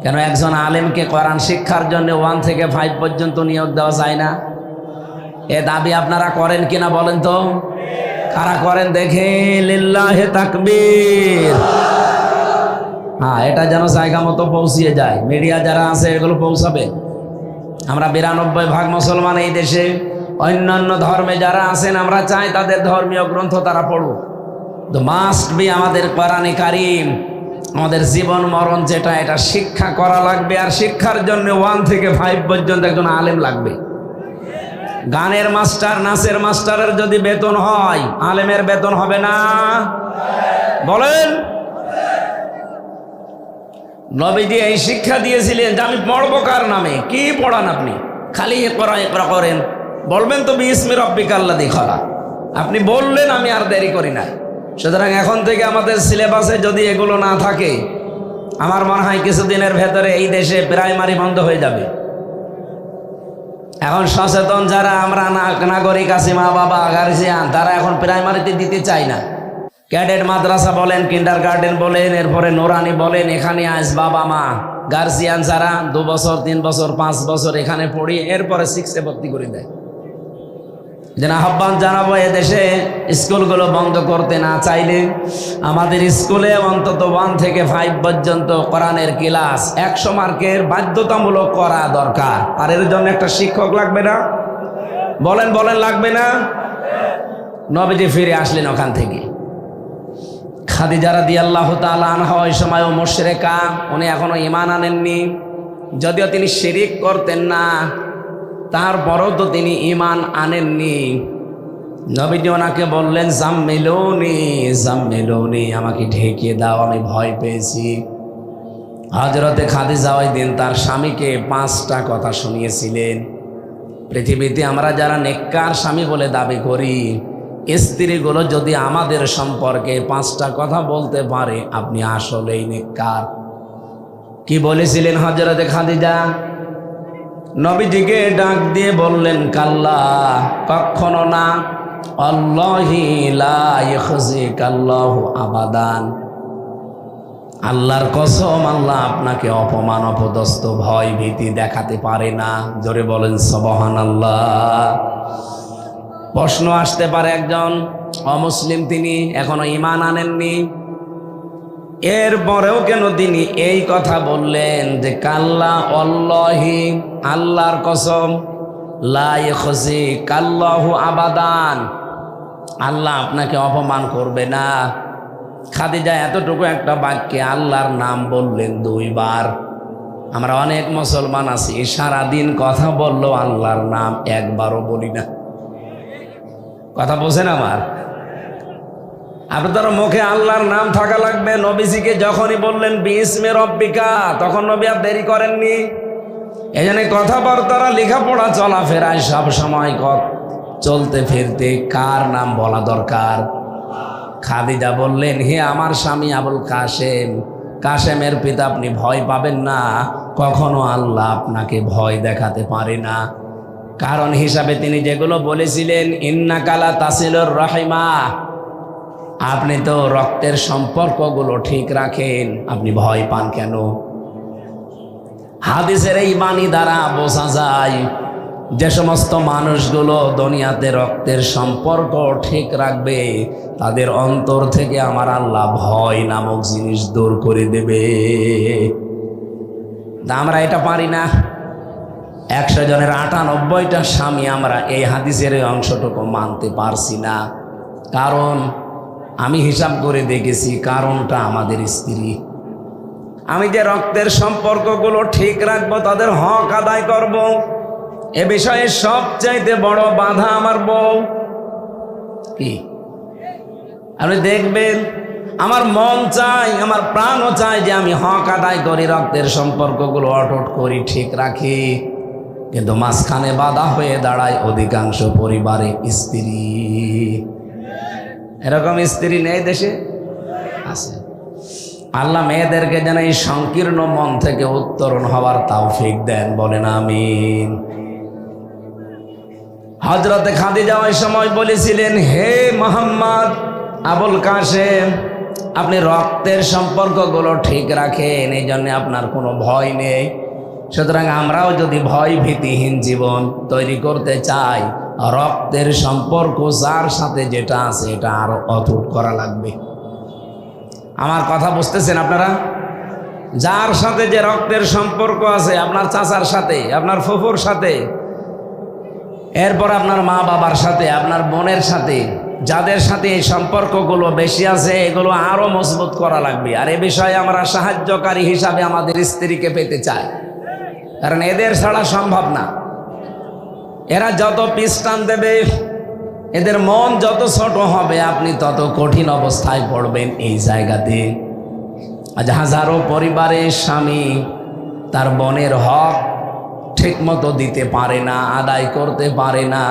কেন একজন আলেমকে কোরআন শিক্ষার জন্য 1 থেকে 5 পর্যন্ত নিয়োগ দেওয়া যায় না? এ দাবি আপনারা করেন কিনা বলেন তো? কারা করেন দেখে? লিল্লাহে তাকবীর। হ্যাঁ, এটা যেন জায়গা মতো পৌঁছিয়ে যায়। মিডিয়া যারা আছে এগুলো পৌঁছাবে। আমরা 92% মুসলমান এই দেশে। অন্যান্য ধর্মে যারা আছেন আমরা চাই তাদের ধর্মীয় গ্রন্থ তারা পড়ুক। তো মাস্ট বি আমাদের কোরআনে কারিম, আমাদের জীবন মরণ যেটা, এটা শিক্ষা করা লাগবে। আর শিক্ষার জন্য 1 থেকে 5 পর্যন্ত একজন আলেম লাগবে। গানের মাস্টার, নাচের মাস্টারের যদি বেতন হয়, আলেমের বেতন হবে না? বলেন। নবীজি এই শিক্ষা দিয়েছিলেন যে আমি পড়বো কার নামে? কি পড়ান আপনি? খালি একরা করেন, বলবেন তো বিসমি রাব্বিকাল্লাযী খালাক। আপনি বললেন, আমি আর দেরি করি না। সুতরাং এখন থেকে আমাদের সিলেবাসে যদি এগুলো না থাকে, আমার মনে হয় কিছুদিনের ভেতরে এই দেশে প্রাইমারি বন্ধ হয়ে যাবে। এখন সচেতন যারা আমরা নাগরিক আছি, মা বাবা গার্জিয়ান, তারা এখন প্রাইমারিতে দিতে চায় না। ক্যাডেট মাদ্রাসা বলেন, কিন্ডারগার্টেন বলেন, এরপরে নোরানি বলেন, এখানে আজ বাবা মা গার্জিয়ান যারা 2 বছর 3 বছর 5 বছর এখানে পড়ি, এরপরে 6-এ ভর্তি করে দেয়। যেন আহ্বান জানাবো, এদেশে স্কুলগুলো বন্ধ করতে না চাইলে আমাদের স্কুলে অন্তত 1 থেকে 5 পর্যন্ত কোরআনের ক্লাস 100 মার্কের বাধ্যতামূলক করা দরকার। আর এর জন্য একটা শিক্ষক লাগবে না? বলেন বলেন, লাগবে না? নবীজি ফিরে আসলেন ওখান থেকে। খাদিজা রাদিয়াল্লাহু তাআলা আনহা ওই সময়ও মুশরিকা, উনি এখনো ঈমান আনেননি। যদিও তিনি শিরিক করতেন না, তারপরও তো তিনি ঈমান আনেননি। নবীজি ওনাকে বললেন, জাম্মিলুনি জাম্মিলুনি, আমাকে ঢেকে দাও, আমি ভয় পেয়েছি। হযরতে খাদিজা ওই দিন তার স্বামীকে 5টা কথা শুনিয়েছিলেন। পৃথিবীতে আমরা যারা নেককার স্বামী বলে দাবি করি, স্ত্রীগুলো যদি আমাদের সম্পর্কে 5টা কথা বলতে পারে, আপনি আসলেই নেককার। কি বলেছিলেন হযরতে খাদিজা? নবীজিকে ডাক দিয়ে বললেন, কাল্লা, কখনো না, আল্লাহি লা ইখজিকাল্লাহু আবাদান, আল্লাহর কসম, আল্লাহ আপনাকে অপমান অপদস্থ ভয় ভীতি দেখাতে পারে না। জোরে বলেন সুবহানাল্লাহ। প্রশ্ন আসতে পারে, একজন অমুসলিম, তিনি এখনো ঈমান আনেননি, এরপরেও কেন তিনি এই কথা বললেন যে কাল্লা আল্লাহি, আল্লাহর কসম, লা ইখজিকাল্লাহু আবাদান, আল্লাহ আপনাকে অপমান করবে না। খাদিজা এতটুকু একটা বাক্যে আল্লাহর নাম বললেন 2 বার। আমরা অনেক মুসলমান আছি, সারাদিন কথা বললো আল্লাহর নাম একবারও বলি না। কথা বোঝেন আমার? আপনার মুখে আল্লাহর নাম থাকা লাগবে। নবীজিকে যখনই বললেন বিসমি রব্বিকা, তখন নবী আর দেরি করেননি। এই জন্য কথাবার্তারা, লেখাপড়া, চলাফেরায় সব সময় চলতে ফিরতে কার নাম বলা দরকার? খাদিজা বললেন, হে আমার স্বামী আবুল কাসেম, কাসেমের পিতা, আপনি ভয় পাবেন না, কখনো আল্লাহ আপনাকে ভয় দেখাতে পারে না। কারণ হিসাবে তিনি যেগুলো বলেছিলেন, ইন্নাকা লা তাসিলুর রাহিমা, আপনি তো রক্তের সম্পর্কগুলো ঠিক রাখেন, আপনি ভয় পান কেন? হাদিসের এই বাণী দ্বারা বোঝা যায় যে সমস্ত মানুষগুলো দুনিয়াতে রক্তের সম্পর্ক ঠিক রাখবে তাদের অন্তর থেকে আমার আল্লাহ ভয় নামক জিনিস দূর করে দেবে। আমরা এটা পারি না। 100 জনের 98টা স্বামী আমরা এই হাদিসের এই অংশটুকু মানতে পারছি না। কারণ আমি হিসাব করে দেখেছি, কারণটা আমাদের স্ত্রী। আমি যে রক্তের সম্পর্কগুলো ঠিক রাখবো, তাদের হক আদায় করব, এ বিষয়ে সবচাইতে বড় বাধা আমার বউ। কি আপনি দেখবেন, আমার মন চাই, আমার প্রাণও চায় যে আমি হক আদায় করি, রক্তের সম্পর্কগুলো অটুট করি, ঠিক রাখি, কিন্তু মাঝখানে বাধা হয়ে দাঁড়ায় অধিকাংশ পরিবারে স্ত্রী। এরকম স্ত্রী নেই দেশে? আছে। আল্লাহ মেয়েদেরকে যেন এই সংকীর্ণ মন থেকে উত্তরণ হওয়ার তৌফিক দেন, বলেন আমিন। হযরতে খাদিজা ওই সময় বলেছিলেন, হে মুহাম্মদ আবুল কাসেম, আপনি রক্তের সম্পর্কগুলো ঠিক রাখেন, এই জন্য আপনার কোনো ভয় নেই। সুতরাং আমরাও যদি ভয় ভীতিহীন জীবন তৈরি করতে চাই, রক্তের সম্পর্ক যার সাথে যেটা আছে এটা আরো অটুট করা লাগবে। আমার কথা বুঝতেছেন আপনারা? যার সাথে যে রক্তের সম্পর্ক আছে, আপনার চাচার সাথে, আপনার ফুফুর সাথে, এরপর আপনার মা বাবার সাথে, আপনার বোনের সাথে, যাদের সাথে এই সম্পর্কগুলো বেশি আছে, এগুলো আরো মজবুত করা লাগবে। আর এ বিষয়ে আমরা সাহায্যকারী হিসাবে আমাদের স্ত্রীকে পেতে চাই, কারণ এদের ছাড়া সম্ভব না। এরা যত পিস্টান দেবে, এদের মন যত ছোট হবে, আপনি তত কঠিন অবস্থায় পড়বেন এই জায়গাতে। আজ হাজারো পরিবারের স্বামী তার বোনের হক ঠিক মতো দিতে পারে না, আদায় করতে পারে না।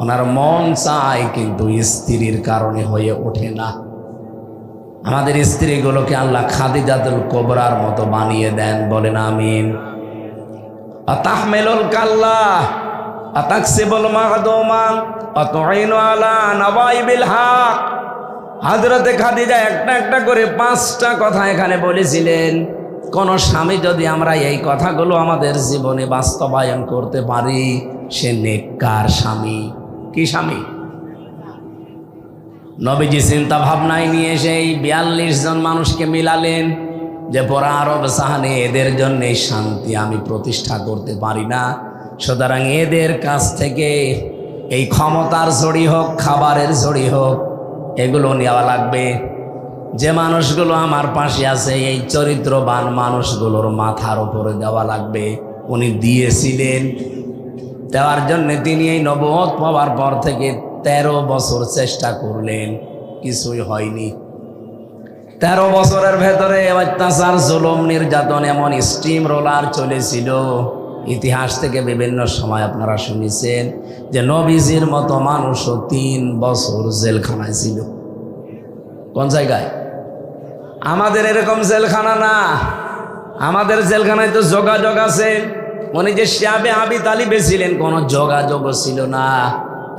ওনার মন চায়, কিন্তু স্ত্রীর কারণে হয়ে ওঠে না। আমাদের স্ত্রীগুলোকে আল্লাহ খাদিজাতুল কুবরার মতো বানিয়ে দেন, বলেন আমিন। আতাহমিলুল কাল্লা আতাকসিবুল মাহদুমা আতুইনু আলা নওয়াইবিল হক। হযরতে খাদিজা একটা একটা করে 5টা কথা এখানে বলেছিলেন। কোন স্বামী যদি আমরা এই কথাগুলো আমাদের জীবনে বাস্তবায়ন করতে পারি, সে নেককার স্বামী। কি স্বামী? নবীজি চিন্তা ভাবনায় নিয়ে সেই 42 জন মানুষকে মিলালেন যে পুরা আরব জাহানে এদের জন্য শান্তি আমি প্রতিষ্ঠা করতে পারি না, সুতরাং এদের কাছ থেকে এই ক্ষমতার জড়ি হোক, খাবারের জড়ি হোক, এগুলো নেওয়া লাগবে। যে মানুষগুলো আমার পাশে আছে, এই চরিত্রবান মানুষগুলোর মাথার উপরে দেওয়া লাগবে। উনি দিয়েছিলেন। দেওয়ার জন্য তিনি এই নবুয়ত পাওয়ার পর থেকে 13 বছর চেষ্টা করলেন, কিছুই হয়নি। 13 বছরের ভেতরে অত্যাচার, জুলুম, নির্যাতন এমন স্টিম রোলার চলেছিল। ইতিহাস থেকে বিভিন্ন সময় আপনারা শুনেছেন যে নবীজির মতো মানুষও 3 বছর জেলখানায় ছিল। কোন জায়গায়? আমাদের এরকম জেলখানা না। আমাদের জেলখানায় তো যোগাযোগ আছে। উনি যে শিয়াবে আবি তালিবে ছিলেন, কোনো যোগাযোগ ছিল না,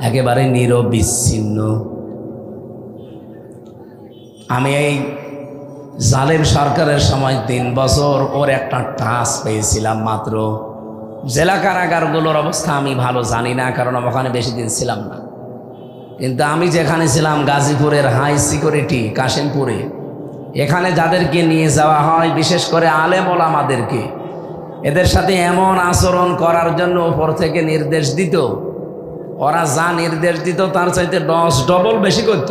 একেবারে নিরবিচ্ছিন্ন। আমি এই জালেম সরকারের সময় 3 বছর ওর একটা টাচ পেয়েছিলাম মাত্র। জেলা কারাগারগুলোর অবস্থা আমি ভালো জানি না, কারণ ওখানে বেশি দিন ছিলাম না। কিন্তু আমি যেখানে ছিলাম গাজীপুরের হাই সিকিউরিটি কাশিমপুরে, এখানে যাদেরকে নিয়ে যাওয়া হয়, বিশেষ করে আলেম ওলামাদেরকে, এদের সাথে এমন আচরণ করার জন্য উপর থেকে নির্দেশ দিত। ওরা যা নির্দেশ দিত তার চাইতে 10 ডবল বেশি করত।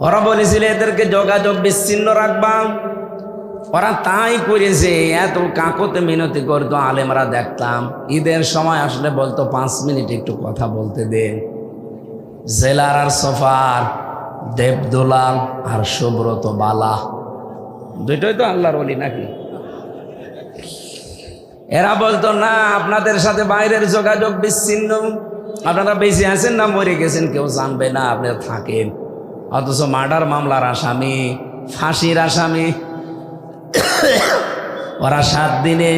ওরা বলেছিল এদেরকে যোগাযোগ বিচ্ছিন্ন রাখবা। ওরা তাই করেছে। এত কাকতে মিনতি করতো আলেমরা, দেখতাম ঈদের সময় আসলে বলতো 5 মিনিট একটু কথা বলতে দেন। জেলার আর সোফার, দেবদুলাল আর সুব্রত বালা, দুইটাই তো আল্লাহর ওলি নাকি? এরা বলতো না, আপনাদের সাথে বাইরের যোগাযোগ বিচ্ছিন্ন, আপনারা বেঁচে আছেন না মরে গেছেন কেউ জানবে না, আপনারা থাকেন। অথচ মার্ডার মামলার আসামি, ফাঁসির আসামি, ওরা 7 দিনে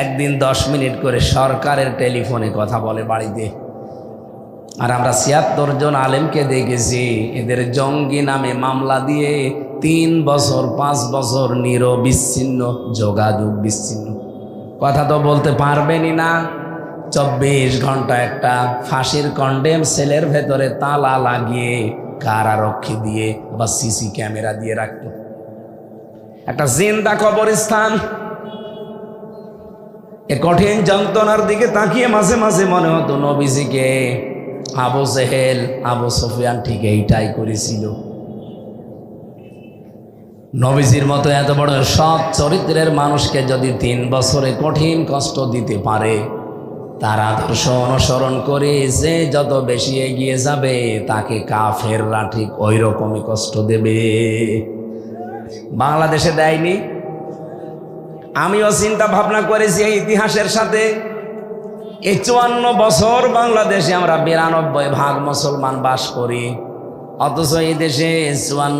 একদিন 10 মিনিট করে সরকারের টেলিফোনে কথা বলে বাড়িতে। আর আমরা ৭৬ জন আলেমকে দেখেছি এদের জঙ্গি নামে মামলা দিয়ে ৩ বছর ৫ বছর নিরবিচ্ছিন্ন যোগাযোগ বিচ্ছিন্ন। কথা তো বলতে পারবেনই না। ২৪ ঘন্টা একটা ফাঁসির কন্ডেম সেলের ভেতরে তালা লাগিয়ে কারারক্ষী দিয়ে বা সিসি ক্যামেরা দিয়ে রাখত। একটা জিন্দা কবরস্থান। এ কঠিন যন্ত্রণার দিকে তাকিয়ে মাঝে মাঝে মনে হতো নবীজিকে আবু জেহেল আবু সুফিয়ান ঠিক এইটাই করেছিল। নবীজির মতো এত বড় সৎ চরিত্রের মানুষকে যদি ৩ বছরে কঠিন কষ্ট দিতে পারে, তার আদর্শ অনুসরণ করে যে যত বেশি এগিয়ে যাবে তাকে কাফেররা ঠিক ওই রকমই কষ্ট দেবে। বাংলাদেশে দেয়নি। আমিও চিন্তা ভাবনা করেছি এই ইতিহাসের সাথে। এই ৫৪ বছর বাংলাদেশে আমরা ৯২% মুসলমান বাস করি, অথচ এই দেশে ৫৪